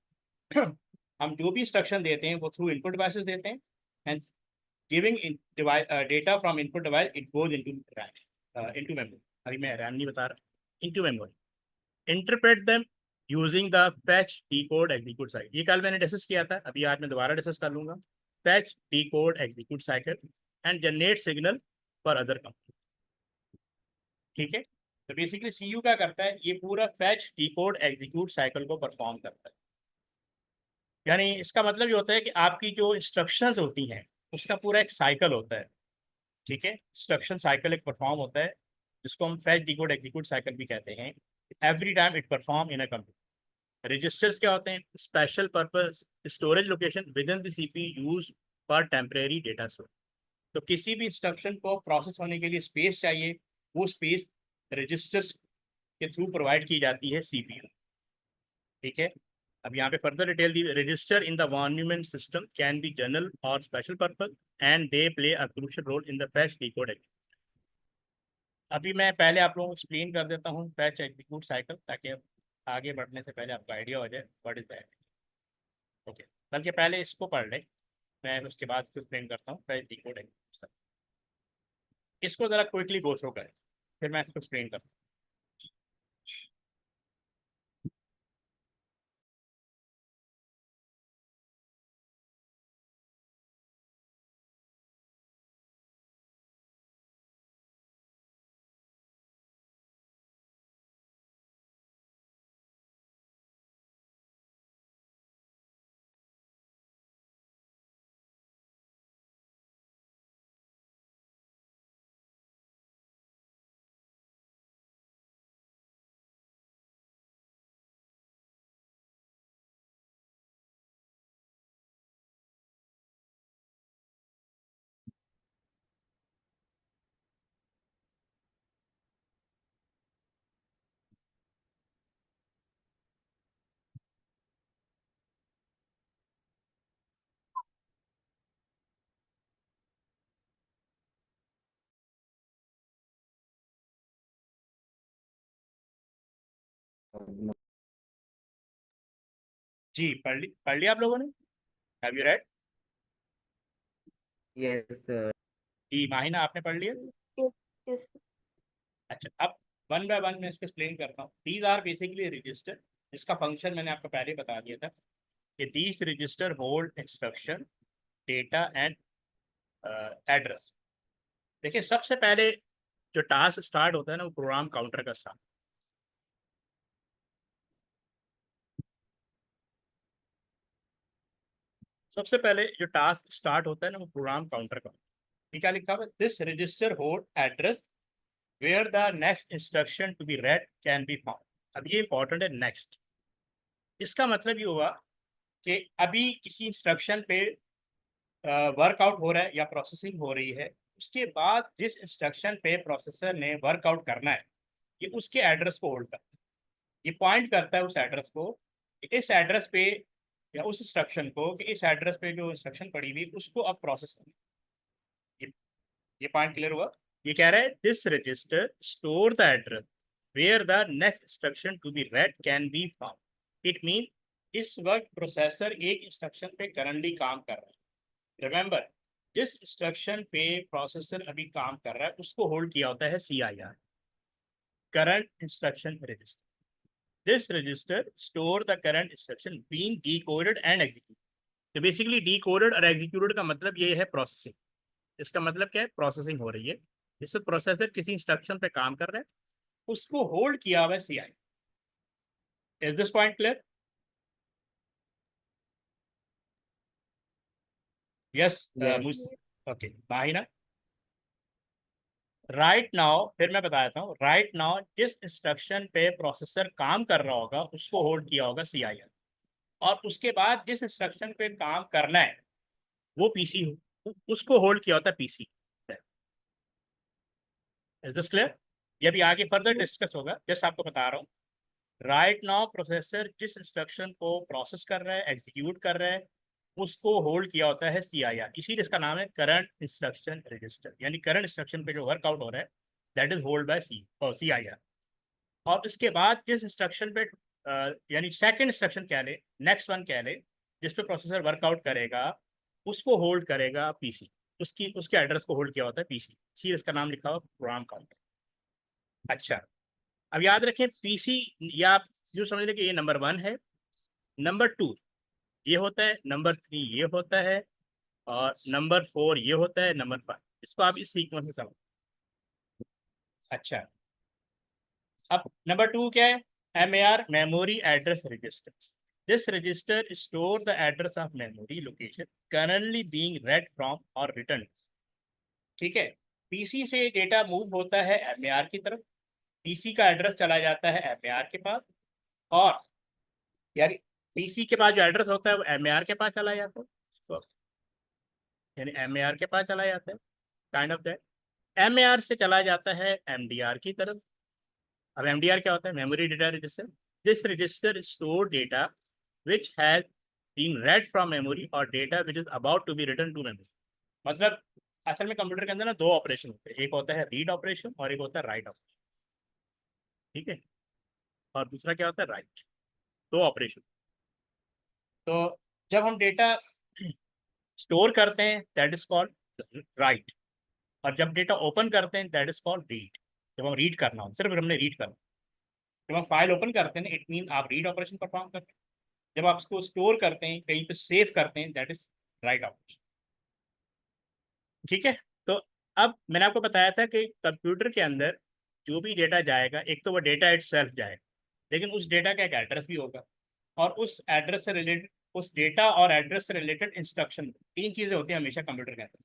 हम जो भी इंस्ट्रक्शन देते हैं वो थ्रू इनपुट डिवाइसेस देते हैं, and giving data from input device it goes into RAM, into memory. अभी मैं रैम नहीं बता रहा, into memory. Interpret them using the fetch decode execute cycle, ये कल मैंने डिस्कस किया था, अभी आज मैं दोबारा डिस्कस कर लूंगा। Fetch decode execute cycle and generate signal for other component. ठीक है, तो बेसिकली सीयू क्या करता है, ये पूरा फैच डीकोड एग्जीक्यूट साइकिल को परफॉर्म करता है। यानी इसका मतलब ये होता है कि आपकी जो इंस्ट्रक्शंस होती हैं उसका पूरा एक साइकिल होता है। ठीक है, इंस्ट्रक्शन साइकिल एक परफॉर्म होता है जिसको हम फैच डीकोड एग्जीक्यूट साइकिल भी कहते हैं। Every time it perform in a computer. Registers क्या होते हैं, special purpose storage location within the CPU use for temporary data storage. तो किसी भी इंस्ट्रक्शन को प्रोसेस होने के लिए स्पेस चाहिए, वो स्पेस रजिस्टर्स के थ्रू प्रोवाइड की जाती है सीपीयू। ठीक है, अब यहाँ पे फर्दर डिटेल दी, register in the monument system can be general और special purpose and they play a crucial role in the fetch decode. अभी मैं पहले आप लोगों को एक्सप्लेन कर देता हूँ फैच एग्जीक्यूट साइकिल, ताकि अब आगे बढ़ने से पहले आपको आइडिया हो जाए व्हाट इज दैट। ओके, बल्कि पहले इसको पढ़ लें, मैं उसके बाद फिर एक्सप्लेन करता हूँ फैच डीकोड एग्जीक्यूट। इसको ज़रा क्विकली गो थ्रू करें, फिर मैं इसको एक्सप्लेन करता हूँ। जी पढ़ लिया आप लोगों ने? Have you read? Yes, sir. जी माहिना आपने पढ़ लिया? Yes. अच्छा, अब वन बाय वन मैं इसको एक्सप्लेन करता हूँ। दीज आर बेसिकली रजिस्टर, जिसका फंक्शन मैंने आपको पहले बता दिया था कि these register hold instruction, data and address. देखिए सबसे पहले जो टास्क स्टार्ट होता है ना, वो प्रोग्राम काउंटर का स्टार्ट। सबसे पहले जो टास्क स्टार्ट होता है ना, वो प्रोग्राम काउंटर का। ये क्या लिखा हुआ है? This register hold address where the next instruction to be read can be found. अब ये इंपॉर्टेंट है, नेक्स्ट। इसका मतलब ये हुआ कि अभी किसी इंस्ट्रक्शन पे वर्कआउट हो रहा है या प्रोसेसिंग हो रही है, उसके बाद जिस इंस्ट्रक्शन पे प्रोसेसर ने वर्कआउट करना है, ये उसके एड्रेस को होल्ड करता है। ये पॉइंट करता है उस एड्रेस को, इस एड्रेस पे या उस इंस्ट्रक्शन को, कि इस एड्रेस पे जो इंस्ट्रक्शन पड़ी हुई उसको अब प्रोसेस करना। ये ये पॉइंट क्लियर हुआ? ये कह रहा है this register store the address where the next instruction to be read can be found. It mean इस वक्त प्रोसेसर एक इंस्ट्रक्शन पे करंटली काम कर रहा है। रिमेंबर, जिस इंस्ट्रक्शन पे प्रोसेसर अभी काम कर रहा है उसको होल्ड किया होता है CIR, current instruction register. This register store the current instruction being decoded and executed. तो बेसिकली decoded और executed का मतलब ये है प्रोसेसिंग। इसका मतलब क्या है? प्रोसेसिंग हो रही है, जिससे प्रोसेसर किसी इंस्ट्रक्शन पे काम कर रहा है, उसको होल्ड किया हुआ है CI। Is this point clear? Yes Yes. Okay Mahina. Right now फिर मैं बता देता हूँ। राइट नाउ जिस इंस्ट्रक्शन पे प्रोसेसर काम कर रहा होगा उसको होल्ड किया होगा CIR, और उसके बाद जिस इंस्ट्रक्शन पे काम करना है वो PC हो, उसको होल्ड किया होता है PC। Is this clear? ये भी आगे फर्दर डिस्कस होगा, जस्ट आपको बता रहा हूँ। राइट नाउ प्रोसेसर जिस इंस्ट्रक्शन को प्रोसेस कर रहा है, एग्जीक्यूट कर रहा है, उसको होल्ड किया होता है CIR। इसीलिए इसका नाम है करंट इंस्ट्रक्शन रजिस्टर, यानी करंट इंस्ट्रक्शन पे जो वर्कआउट हो रहा है that is hold by CIR। और उसके बाद जिस इंस्ट्रक्शन पे यानी सेकंड इंस्ट्रक्शन कह ले, नेक्स्ट वन कह ले, जिस पे प्रोसेसर वर्कआउट करेगा, उसको होल्ड करेगा PC। उसके एड्रेस को होल्ड किया होता है PC, इसीलिए इसका नाम लिखा हुआ प्रोग्राम काउंटर। अच्छा, अब याद रखें PC, या आप जो समझ लें कि ये नंबर 1 है, नंबर 2 ये होता है, नंबर 3 ये होता है, और नंबर 4 ये होता है, नंबर 5। इसको आप इस सीक्वेंस से समझ। अच्छा, अब नंबर 2 क्या है? MAR, memory address register. This register store the address of memory location currently being red from और रिटर्न। ठीक है, PC से डेटा मूव होता है MAR की तरफ, PC का एड्रेस चला जाता है MAR के पास, और यानी PC के पास जो एड्रेस होता है वो MAR के पास चला जाता है, तो यानी MAR के पास चला जाता है, काइंड ऑफ दैट। MAR से चला जाता है MDR की तरफ। अब MDR क्या होता है? Memory data register. This register store data which has been read from memory और data which is about to be return to memory. मतलब असल में कंप्यूटर के अंदर ना 2 ऑपरेशन होते हैं, एक होता है रीड ऑपरेशन और एक होता है राइट ऑपरेशन। ठीक है, और दूसरा क्या होता है? राइट। 2 ऑपरेशन। तो जब हम डेटा स्टोर करते हैं दैट इज कॉल्ड राइट, और जब डेटा ओपन करते हैं दैट इज कॉल्ड रीड। जब हम रीड करना हो, सिर्फ हमने रीड करना। जब हम फाइल ओपन करते हैं इट मीन आप रीड ऑपरेशन परफॉर्म करते हैं। जब आप उसको स्टोर करते हैं, कहीं पे सेव करते हैं, दैट इज राइट ऑपरेशन। ठीक है, तो अब मैंने आपको बताया था कि कंप्यूटर के अंदर जो भी डेटा जाएगा, एक तो वो डेटा इटसेल्फ जाएगा, लेकिन उस डेटा का एक एड्रेस भी होगा, और उस एड्रेस से रिलेटेड, उस डेटा और एड्रेस से रिलेटेड इंस्ट्रक्शन, 3 चीज़ें होती हैं हमेशा कंप्यूटर के अंदर: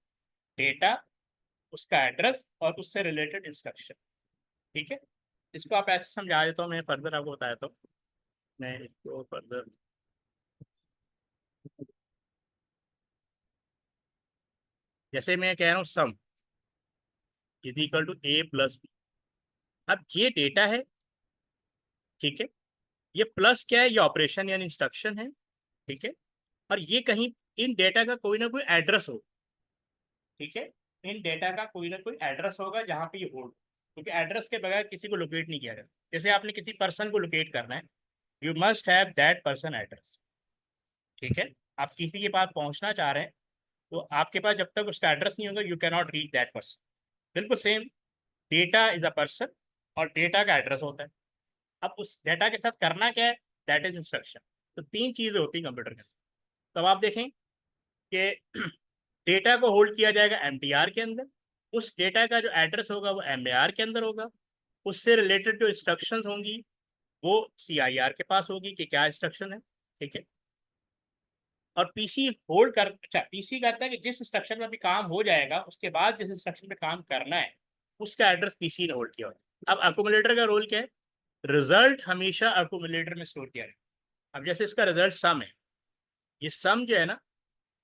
डेटा, उसका एड्रेस, और उससे रिलेटेड इंस्ट्रक्शन। ठीक है, इसको आप ऐसे समझा देता हूँ, मैं फर्दर आपको बताया तो मैं इसको फर्दर। जैसे मैं कह रहा हूँ सम इज इक्वल टू A+B। अब ये डेटा है, ठीक है, ये प्लस क्या है? ये ऑपरेशन यानी इंस्ट्रक्शन है। ठीक है, और ये कहीं इन डेटा का कोई ना कोई एड्रेस हो। ठीक है, इन डेटा का कोई ना कोई एड्रेस होगा जहाँ पे ये होल्ड, क्योंकि एड्रेस के बगैर किसी को लोकेट नहीं किया जाता। जैसे आपने किसी पर्सन को लोकेट करना है you must have that person address. ठीक है, आप किसी के पास पहुंचना चाह रहे हैं तो आपके पास जब तक उसका एड्रेस नहीं होगा, you can not reach that person. बिल्कुल same, data is a person और डेटा का एड्रेस होता है। अब उस डेटा के साथ करना क्या है, दैट इज इंस्ट्रक्शन। तो तीन चीज़ें होती हैं कंप्यूटर के अंदर। तब आप देखें कि डेटा को होल्ड किया जाएगा एमटीआर के अंदर, उस डेटा का जो एड्रेस होगा वो एमएआर के अंदर होगा, उससे रिलेटेड जो इंस्ट्रक्शंस होंगी वो सीआईआर के पास होगी कि क्या इंस्ट्रक्शन है। ठीक है, और पीसी होल्ड कर, अच्छा पीसी कहता है कि जिस इंस्ट्रक्शन में अभी काम हो जाएगा उसके बाद जिस इंस्ट्रक्शन पे काम करना है उसका एड्रेस पीसी ने होल्ड किया होगा। अब अकोमुलेटर का रोल क्या है, रिजल्ट हमेशा अकोमुलेटर में स्टोर किया जाएगा। अब जैसे इसका रिजल्ट सम है, ये सम जो है ना,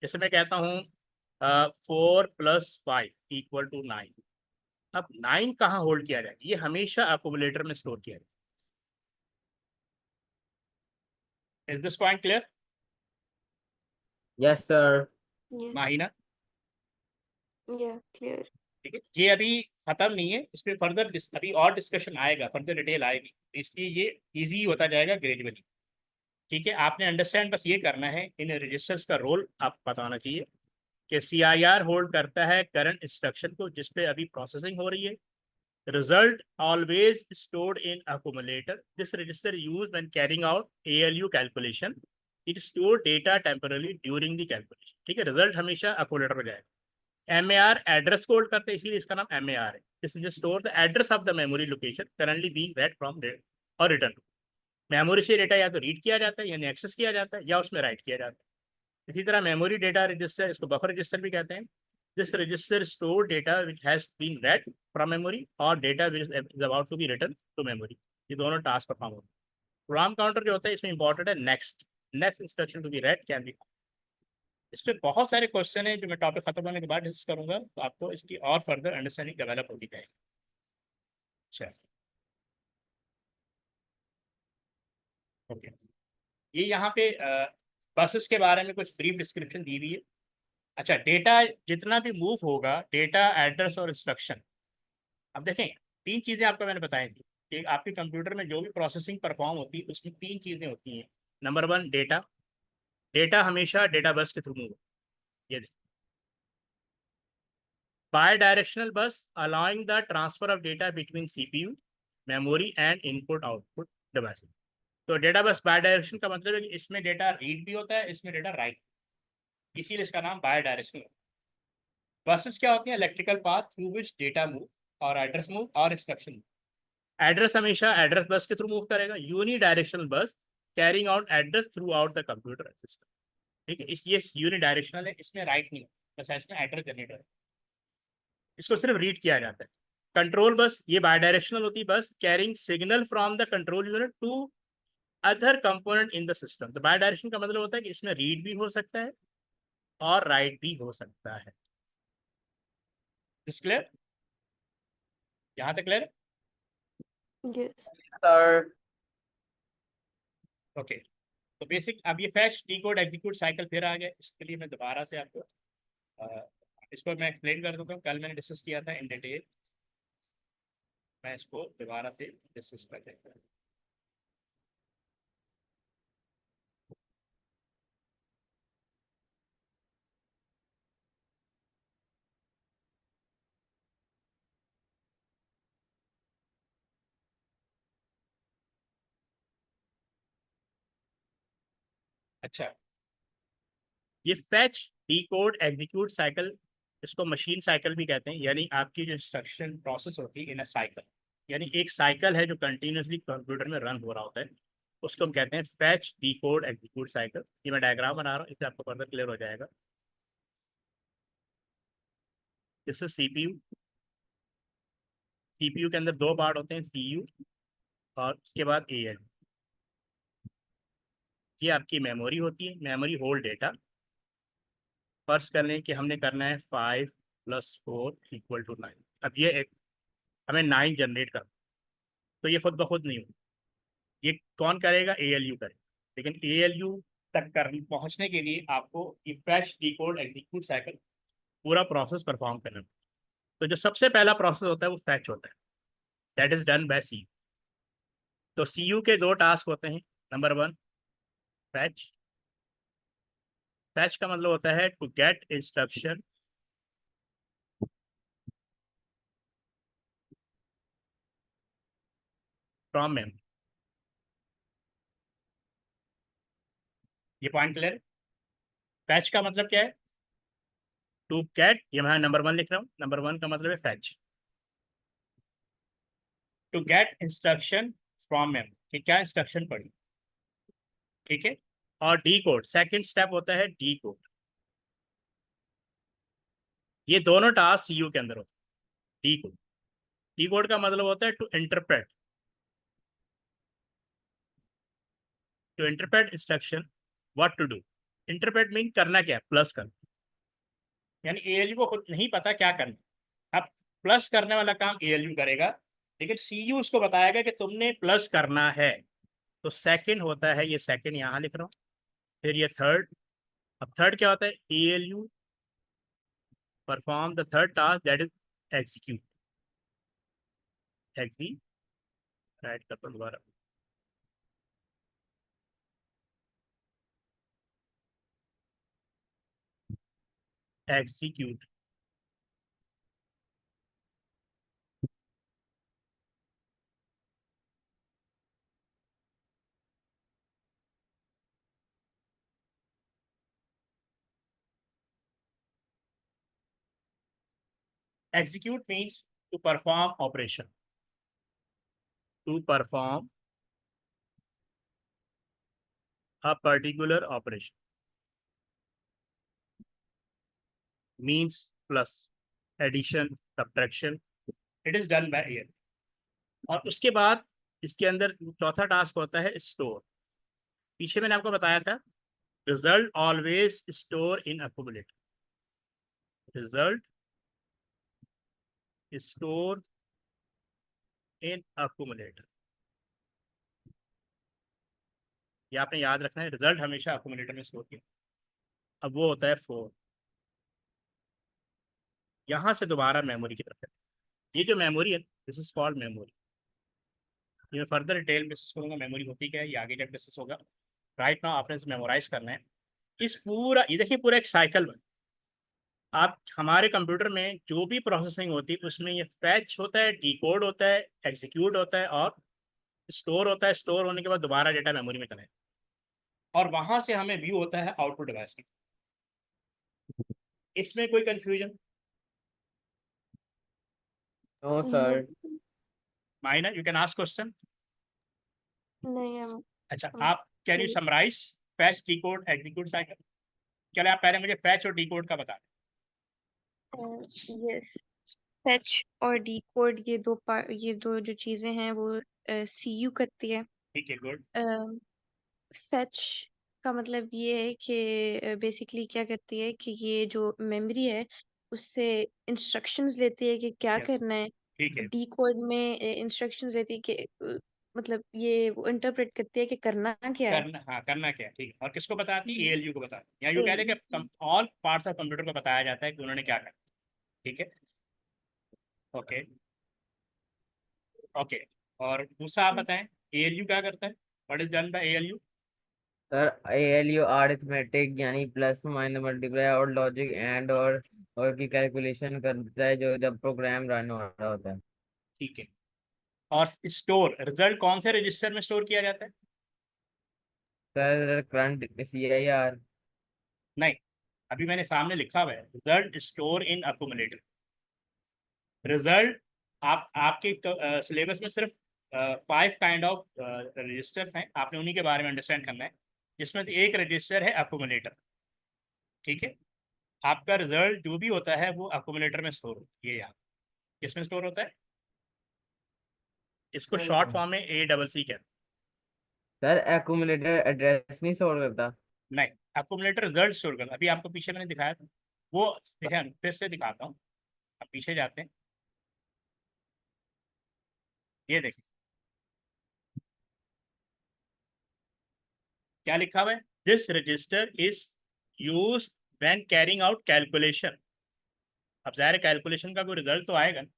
जैसे मैं कहता हूँ 4+5 = 9, अब 9 कहाँ होल्ड किया जाएगा, ये हमेशा अकोमुलेटर में स्टोर किया जाएगा। Is this point clear? Yes, sir. Yes. माहिना, Yeah, clear. ठीक है, ये अभी खत्म नहीं है, इस पर फर्दर अभी और डिस्कशन आएगा, फर्दर डिटेल आएगी, तो इसलिए ये इजी होता जाएगा ग्रेजुअली। ठीक है, आपने अंडरस्टैंड बस ये करना है, इन रजिस्टर्स का रोल आपको पता होना चाहिए कि सीआईआर होल्ड करता है करंट इंस्ट्रक्शन को जिस पे अभी प्रोसेसिंग हो रही है। Result always stored in accumulator, this register use when carrying out ALU calculation, it store data temporarily during the calculation. ठीक है, रिजल्ट हमेशा अकोमुलेटर में जाएगा। एमएआर एड्रेस को होल्ड करते हैं, इसीलिए इसका नाम एमएआर है। This is store the address of the memory location currently being red from और रिटर्न। मेमोरी से डेटा या तो रीड किया जाता है यानी एक्सेस किया जाता है या उसमें राइट किया जाता है। इसी तरह मेमोरी डेटा रजिस्टर, इसको बफर रजिस्टर भी कहते हैं। This register store data which has been read from memory और data which is about to be return to memory. ये दोनों टास्क परफॉर्म होते हैं। प्रोग्राम काउंटर जो होता है इसमें इंपॉर्टेंट है next, next instruction to be read can be. इस पे बहुत सारे क्वेश्चन हैं जो मैं टॉपिक खत्म होने के बाद डिस्कस करूंगा, तो आपको इसकी और फर्दर अंडरस्टैंडिंग डेवलप होती जाएगी। अच्छा, ओके, ये यहाँ पे बसेस के बारे में कुछ ब्रीफ डिस्क्रिप्शन दी हुई है। अच्छा, डेटा जितना भी मूव होगा, डेटा, एड्रेस और इंस्ट्रक्शन, अब देखें तीन चीज़ें आपको मैंने बताई थी कि आपके कंप्यूटर में जो भी प्रोसेसिंग परफॉर्म होती है उसमें तीन चीज़ें होती हैं। नंबर वन, डेटा, डेटा हमेशा डेटा बस के थ्रू मूव होगा। ये देखिए, bi-directional bus allowing the transfer of data between CPU, memory and input output devices। तो डेटा बस बाय डायरेक्शन का मतलब है कि इसमें डेटा रीड भी होता है, इसमें डेटा राइट, इसीलिए इसका नाम बाय डायरेक्शनल। बसेस क्या होती हैं, electrical path through which data move और एड्रेस मूव और इंस्ट्रक्शन। एड्रेस हमेशा एड्रेस बस के थ्रू मूव करेगा। यूनी डायरेक्शनल बस carrying out address through out the computer system. ठीक है, ये यूनी डायरेक्शनल है, इसमें राइट नहीं होता, बस इसमें एड्रेस जनरेट है, इसको सिर्फ रीड किया जाता है। कंट्रोल बस ये बाय डायरेक्शनल होती है, bus carrying signal from the control unit to other component in the system. तो बाय डायरेक्शन का मतलब होता है कि इसमें रीड भी हो सकता है और राइट भी हो सकता है। क्लियर, यहाँ तक क्लियर? Yes. Sir. ओके, तो बेसिक अब ये फैच डिकोड एग्जीक्यूट साइकिल फिर आ गया, इसके लिए मैं दोबारा से आपको इसको मैं एक्सप्लेन कर दूंगा। कल मैंने डिस्कस किया था इन डिटेल, मैं इसको दोबारा से डिस्कस कर देता हूँ। अच्छा, ये फैच डिकोड एग्जीक्यूट साइकिल, इसको मशीन साइकिल भी कहते हैं, यानी आपकी जो इंस्ट्रक्शन प्रोसेस होती है इन अ साइकिल, यानी एक साइकिल है जो कंटिन्यूसली कंप्यूटर में रन हो रहा होता है, उसको हम कहते हैं फैच डिकोड एग्जीक्यूट साइकिल। ये मैं डायग्राम बना रहा हूँ, इससे आपको फर्दर क्लियर हो जाएगा। This is CPU. सीपीयू के अंदर दो पार्ट होते हैं, सीयू और उसके बाद एएल। ये आपकी मेमोरी होती है, मेमोरी होल्ड डेटा। फर्स्ट कर लें कि हमने करना है 5+4 = 9। अब ये एक हमें 9 जनरेट करना, तो ये खुद ब खुद नहीं होगा, ये कौन करेगा, एएलयू करेगा। लेकिन एएलयू तक कर पहुंचने के लिए आपको ये फ्रेश डिकोड एग्जीक्यूट साइकिल पूरा प्रोसेस परफॉर्म करना। तो जो सबसे पहला प्रोसेस होता है वो फैच होता है, दैट इज डन बाय सी। तो सी यू के दो टास्क होते हैं। Number 1 fetch. फैच का मतलब होता है to get instruction from memory. ये पॉइंट क्लियर? फैच का मतलब क्या है? टू गेट, ये मैं नंबर 1 लिख रहा हूँ, नंबर 1 का मतलब है fetch, to get instruction from memory, कि क्या इंस्ट्रक्शन पढ़ी, ठीक है। और डी कोड, सेकेंड स्टेप होता है डी कोड। ये दोनों टास्क सीयू के अंदर होते हैं। डी कोड, डी कोड का मतलब होता है to interpret, to interpret instruction, what to do. Interpret mean करना क्या है, प्लस करना, यानी एएलयू को खुद नहीं पता क्या करना। अब प्लस करने वाला काम एएलयू करेगा, लेकिन सीयू उसको बताएगा कि तुमने प्लस करना है। तो सेकंड होता है, ये सेकंड यहाँ लिख रहा हूँ, फिर ये थर्ड। अब थर्ड क्या होता है? ALU perform the third task, that is execute. एग्जी, राइट करता हूँ दोबारा। Execute execute means to perform operation, to perform a particular operation, means plus, addition, subtraction, it is done by ear। और उसके बाद इसके अंदर चौथा टास्क होता है स्टोर। पीछे मैंने आपको बताया था, result always store in accumulator, result store in accumulator, ये आपने याद रखना है, रिजल्ट हमेशा अक्यूमुलेटर में स्टोर किया। अब वो होता है 4, यहाँ से दोबारा मेमोरी की तरफ है। ये जो मेमोरी है, दिस इज कॉल्ड मेमोरी। ये मैं फर्दर डिटेल डिस्कस करूंगा मेमोरी होती क्या है, ये आगे जब डिस्कस होगा। राइट नाउ आपने इसे मेमोराइज करना है। इस पूरा, ये देखिए पूरा एक साइकिल में, आप हमारे कंप्यूटर में जो भी प्रोसेसिंग होती है उसमें ये फैच होता है, डिकोड होता है, एग्जीक्यूट होता है और स्टोर होता है। स्टोर होने के बाद दोबारा डेटा मेमोरी में चले, और वहां से हमें व्यू होता है आउटपुट डिवाइस में। इसमें कोई confusion? No No, sir. Maina, you can ask question. नहीं हम अच्छा, हम आप can you summarize fetch, decode, execute cycle? चले आप पहले मुझे फैच और डिकोड का बता यस, फेच और डिकोड ये दो जो चीजें हैं वो सीयू करती है। दें। ठीक है, गुड। फेच का मतलब ये है कि बेसिकली क्या करती है कि ये जो मेमोरी है उससे इंस्ट्रक्शंस लेती है कि क्या यस, करना है। ठीक है। डिकोड में इंस्ट्रक्शंस लेती है कि मतलब ये वो इंटरप्रेट करती है कि करना क्या है। करना, हाँ करना क्या है, ठीक है। और किसको बताती है? हम्म, एएलयू को बताती है। या यू कह ले कि ऑल पार्ट्स ऑफ कंप्यूटर को बताया जाता है कि उन्होंने क्या करना, ठीक है। Okay, okay. और दूसरा आप बताएं, एएलयू क्या करता है? What is done by ALU? Sir ALU arithmetic यानी प्लस माइनस मल्टीप्लाई और लॉजिक एंड और की कैलकुलेशन करता है जो जब प्रोग्राम रन हो रहा होता है। ठीक है। और स्टोर, रिजल्ट कौन से रजिस्टर में स्टोर किया जाता है? Sir current CIR। नहीं, अभी मैंने सामने लिखा हुआ है result store in accumulator. Result, आप आपके सिलेबस में सिर्फ 5 काइंड ऑफ रजिस्टर्स हैं, आपने उन्हीं के बारे में अंडरस्टैंड करना है, जिसमें से एक रजिस्टर है अक्यूमुलेटर, ठीक है। आपका रिजल्ट जो भी होता है वो अक्यूमुलेटर में स्टोर होता है। ये यहाँ किसमें स्टोर होता है? इसको शॉर्ट फॉर्म में ACC कहते हैं। सर एक्यूमुलेटर एड्रेस नहीं स्टोर करता। नहीं, अक्यूमुलेटर रिजल्ट स्टोर करता है। अभी आपको पीछे मैंने दिखाया था वो, देखिए फिर से दिखाता हूँ। अब पीछे जाते हैं, ये देखिए क्या लिखा हुआ है, this register is use when carrying out calculation. अब जाहिर है कैलकुलेशन का कोई रिजल्ट तो आएगा ना।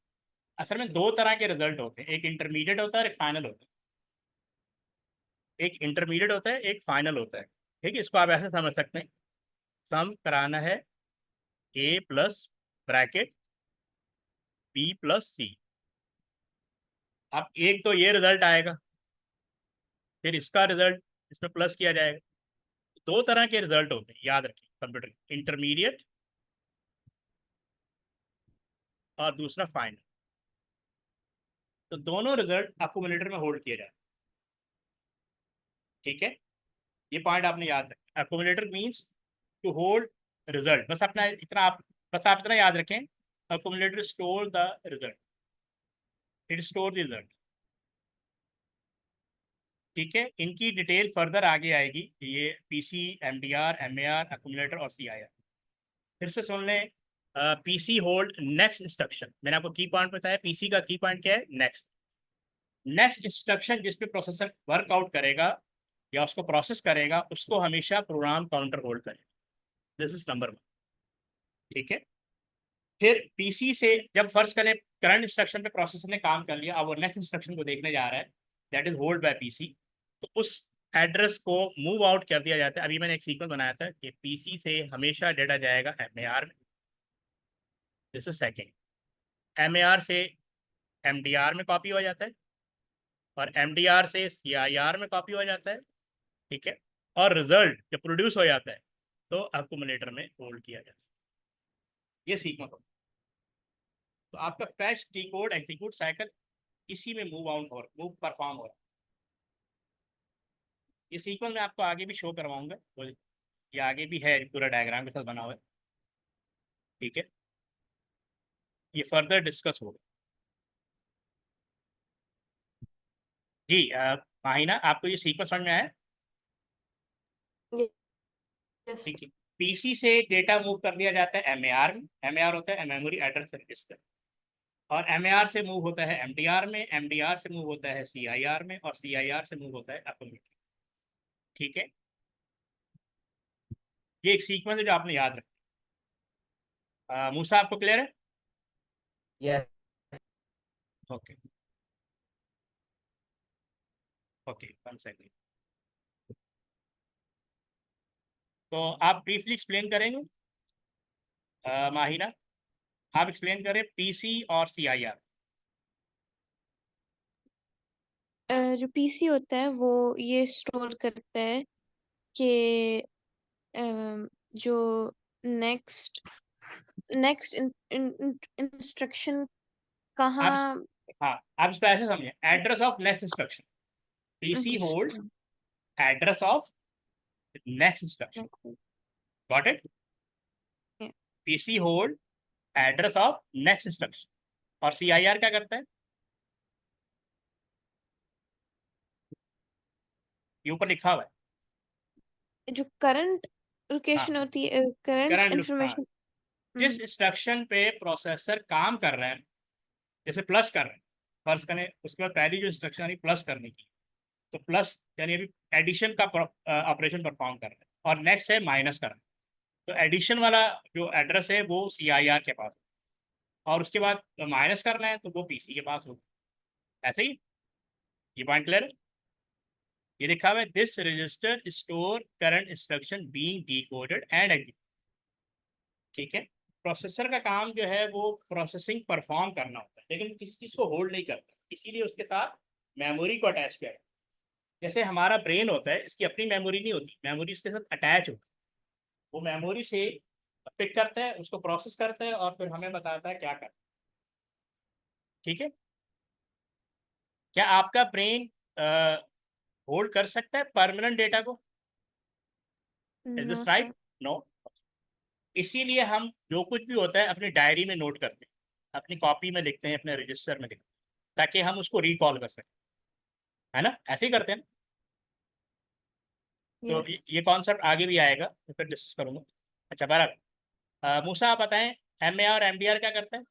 असल में दो तरह के रिजल्ट होते हैं, एक इंटरमीडिएट होता है और एक फाइनल होता है। एक इंटरमीडिएट होता है, एक फाइनल होता है। ठीक है, इसको आप ऐसे समझ सकते हैं, सम कराना है ए प्लस ब्रैकेट बी प्लस सी। अब एक तो ये रिजल्ट आएगा, फिर इसका रिजल्ट इसमें प्लस किया जाएगा। दो तरह के रिजल्ट होते हैं, याद रखिए कंप्यूटर, इंटरमीडिएट और दूसरा फाइनल। तो दोनों रिजल्ट अक्यूमुलेटर में होल्ड किए जाए। ठीक है, ये पॉइंट आपने याद रखा। Accumulator means to hold result. बस आप इतना याद रखें, accumulator store the result, it store the result. ठीक है, इनकी डिटेल फर्दर आगे आएगी, ये पीसी, एमडीआर, एमएआर, अक्यूमुलेटर और सीआईआर। फिर से सुन लें, पीसी होल्ड नेक्स्ट इंस्ट्रक्शन। मैंने आपको की पॉइंट बताया, पीसी का की पॉइंट क्या है, नेक्स्ट। नेक्स्ट इंस्ट्रक्शन जिस पे प्रोसेसर वर्कआउट करेगा या उसको प्रोसेस करेगा, उसको हमेशा प्रोग्राम काउंटर होल्ड करेगा। This is number 1। ठीक है, फिर पीसी से जब फर्ज करें करंट इंस्ट्रक्शन पे प्रोसेसर ने काम कर लिया, अब वो नेक्स्ट इंस्ट्रक्शन को देखने जा रहा है, that is hold by PC. तो उस एड्रेस को मूव आउट कर दिया जाता है। अभी मैंने एक सीक्वेंस बनाया था कि पीसी से हमेशा डेटा जाएगा एमएआर में, दिस इज सेकेंड। एमएआर से एमडीआर में कॉपी हो जाता है, और एमडीआर से सीआईआर में कॉपी हो जाता है। ठीक है, और रिजल्ट जब प्रोड्यूस हो जाता है तो अक्यूमुलेटर में होल्ड किया जाता है। ये सीक्वेंस होता है। तो आपका फैच, डिकोड, एग्जीक्यूट साइकिल इसी में मूव परफॉर्म हो रहा है। ये सीक्वेंस मैं आपको आगे भी शो करवाऊंगा, तो ये आगे भी है, पूरा डायग्राम के साथ बना हुआ है। ठीक है, ये फर्दर डिस्कस होगा। जी माहिना, आपको ये सीक्वेंस समझ में आया? यस। ठीक है, पीसी से डेटा मूव कर दिया जाता है एमएआर में। एमएआर होता है मेमोरी एड्रेस रजिस्टर, और एमएआर से मूव होता है एमडीआर में, एमडीआर से मूव होता है सीआईआर में, और सीआईआर से मूव होता है अक्यूमुलेटर। ठीक है, ये एक सीक्वेंस है जो आपने याद रखा। मूसा, आपको क्लियर है? Yes okay okay, 1 second. तो आप ब्रीफली एक्सप्लेन करेंगे, माहिना, आप एक्सप्लेन करें पीसी और सीआईआर। जो पीसी होता है वो ये स्टोर करता है कि जो नेक्स्ट नेक्स्ट इंस्ट्रक्शन आप कहाँ। हाँ, आप इसको ऐसे समझें, address of next instruction. PC hold address of next instruction. Got it? PC hold address of next instruction. और सीआईआर क्या करता है? ये ऊपर लिखा हुआ है। जो करंट हाँ, लोकेशन होती है, करंट करंट लुक, हाँ, इंफॉर्मेशन। जिस इंस्ट्रक्शन पे प्रोसेसर काम कर रहे हैं, जैसे प्लस कर रहे हैं, फर्ज करें, उसके बाद पहली जो इंस्ट्रक्शन यानी प्लस करने की, तो प्लस यानी अभी एडिशन का ऑपरेशन परफॉर्म कर रहे हैं, और नेक्स्ट है माइनस करना। तो एडिशन वाला जो एड्रेस है वो सीआईआर के पास, और उसके बाद माइनस करना है तो वो पीसी के पास होगा। ऐसे ही, ये पॉइंट क्लियर है? ये लिखा हुआ है, this register store current instruction being decoded and executed. ठीक है, प्रोसेसर का काम जो है वो प्रोसेसिंग परफॉर्म करना होता है, लेकिन किसी चीज़ को होल्ड नहीं करता, इसीलिए उसके साथ मेमोरी को अटैच किया है। जैसे हमारा ब्रेन होता है, इसकी अपनी मेमोरी नहीं होती, मेमोरी इसके साथ अटैच होती है। वो मेमोरी से पिक करता है, उसको प्रोसेस करता है, और फिर हमें बताता है क्या करना। ठीक है, क्या आपका ब्रेन होल्ड कर सकता है परमानेंट डेटा को? Is no this right? Sir. No. इसीलिए हम जो कुछ भी होता है अपनी डायरी में नोट करते हैं, अपनी कॉपी में लिखते हैं, अपने रजिस्टर में लिखते हैं, ताकि हम उसको रिकॉल कर सकें। है ना, ऐसे ही करते हैं ना? तो यस। ये कॉन्सेप्ट आगे भी आएगा, तो फिर डिस्कस करूंगा। अच्छा, बराबर। मूसा, आप बताएं, एमए और एमडीआर क्या करते हैं?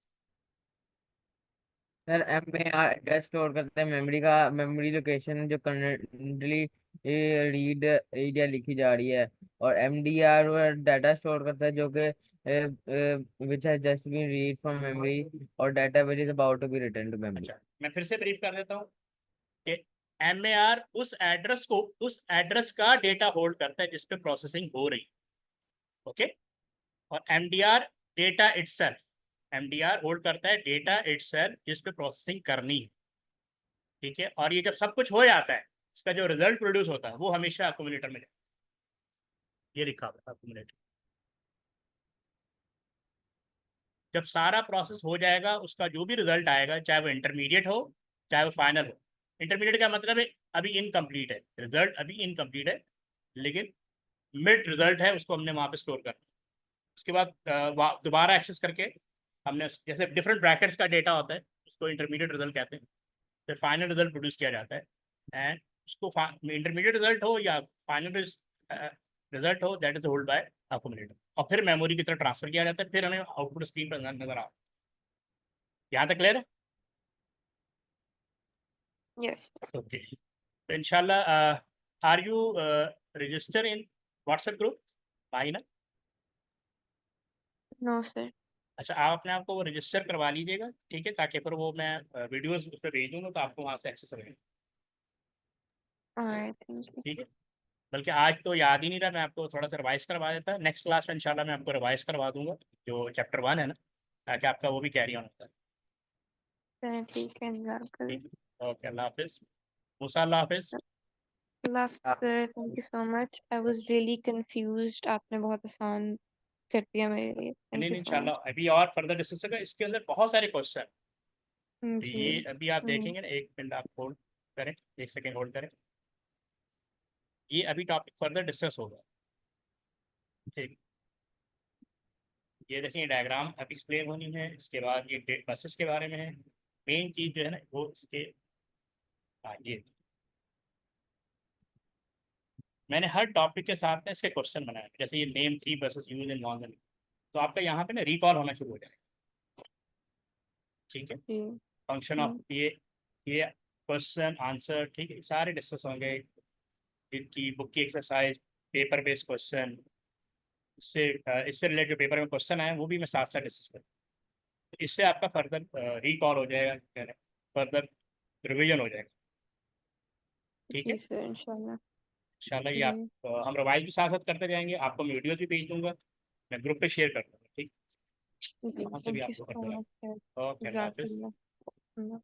सर, एम में एड्रेस स्टोर करते हैं मेमोरी का, मेमोरी लोकेशन जो करंटली रीड एरिया लिखी जा रही है। और एमडीआर डाटा स्टोर करता है जो कि which has just been read from memory, और data which is about to be return to memory. अच्छा, मैं फिर से ब्रीफ कर देता हूँ कि MAR उस एड्रेस का डेटा होल्ड करता है जिस पे प्रोसेसिंग हो रही, ओके। और MDR data itself, MDR hold करता है डेटा इटसेल्फ जिस पे प्रोसेसिंग करनी है, ठीक है। और ये जब सब कुछ हो जाता है, इसका जो रिजल्ट प्रोड्यूस होता है वो हमेशा अक्यूमुलेटर में जाता है। ये लिखा हुआ है अक्यूमुलेटर। जब सारा प्रोसेस हो जाएगा, उसका जो भी रिजल्ट आएगा, चाहे वो इंटरमीडिएट हो चाहे वो फाइनल हो। इंटरमीडिएट का मतलब है अभी इनकम्प्लीट है, रिजल्ट अभी इनकम्प्लीट है, लेकिन मिड रिजल्ट है, उसको हमने वहाँ पे स्टोर करना है। उसके बाद दोबारा एक्सेस करके हमने, जैसे डिफरेंट ब्रैकेट्स का डेटा होता है, उसको इंटरमीडिएट रिजल्ट कहते हैं। फिर फाइनल रिजल्ट प्रोड्यूस किया जाता है, एंड उसको इंटरमीडिएट रिजल्ट हो या फाइनल रिजल्ट हो, that is hold by accumulator, और फिर मेमोरी की तरफ ट्रांसफर किया जाता है। फिर हमें आउटपुट स्क्रीन पर नजर आ, यहाँ तक क्लियर है? यस। ओके, तो इंशाल्लाह are you register in WhatsApp group Mahina? No sir. अच्छा, आप अपने आप को वो रजिस्टर करवा लीजिएगा, ठीक है, ताकि फिर वो मैं वीडियोस उस पर भेज दूंगा तो आपको वहाँ से एक्सेस रहेगा, ऑलराइट, थैंक यू। ठीक है। बल्कि आज तो याद ही नहीं रहा, मैं आपको थोड़ा सा रिवाइज करवा देता। नेक्स्ट क्लास में इंशाल्लाह मैं आपको रिवाइज करवा दूंगा जो चैप्टर 1 है ना, ताकि आपका वो भी कैरी ऑन होता है, चलिए ठीक है, इंतजार करें। ठीक है। ओके, अल्लाह हाफिज़। मूसा, अल्लाह हाफिज़। Sir, thank you so much. I was really confused, आपने बहुत आसान कर दिया मेरे लिए। नहीं थैंक नहीं, यू सो मच। इंशाल्लाह अभी और फर्दर डिस्कस होगा, इसके अंदर बहुत सारे क्वेश्चन। तो जी। ये अभी आप देखेंगे ना, एक मिनट आप होल्ड करें, एक सेकेंड होल्ड करें, ये अभी टॉपिक फर्दर डिस्कस होगा, ठीक। ये देखिए डायग्राम अभी एक्सप्लेन होनी है, इसके बाद ये बसेस के बारे में है। मेन चीज़ जो है ना वो इसके, हाँ ये मैंने हर टॉपिक के साथ में इसके क्वेश्चन बनाए, जैसे ये name 3 buses use in normal, तो आपका यहाँ पे ना रिकॉल होना शुरू हो जाएगा, ठीक है। जी। फंक्शन ऑफ ये क्वेश्चन आंसर, ठीक है, सारे डिस्कस होंगे। इनकी बुक की एक्सरसाइज, पेपर बेस्ड क्वेश्चन, इससे रिलेटेड पेपर में क्वेश्चन आए वो भी मैं साथ साथ डिस्कस करूँ, इससे आपका फर्दर रिकॉल हो जाएगा, फर्दर रिवीजन हो जाएगा, ठीक है। जी सर, इंशाल्लाह। इंशाल्लाह ये आप जी। हम रिवाइज भी साथ साथ करते जाएंगे, आपको मैं वीडियो भी भेज दूंगा, मैं ग्रुप पे शेयर कर दूंगा, ठीक, जी, वहाँ से भी थैंक यू आपको सो करते मच सर। रहेंगे। ओके, अल्लाह हाफिज़। जज़ाकल्लाह।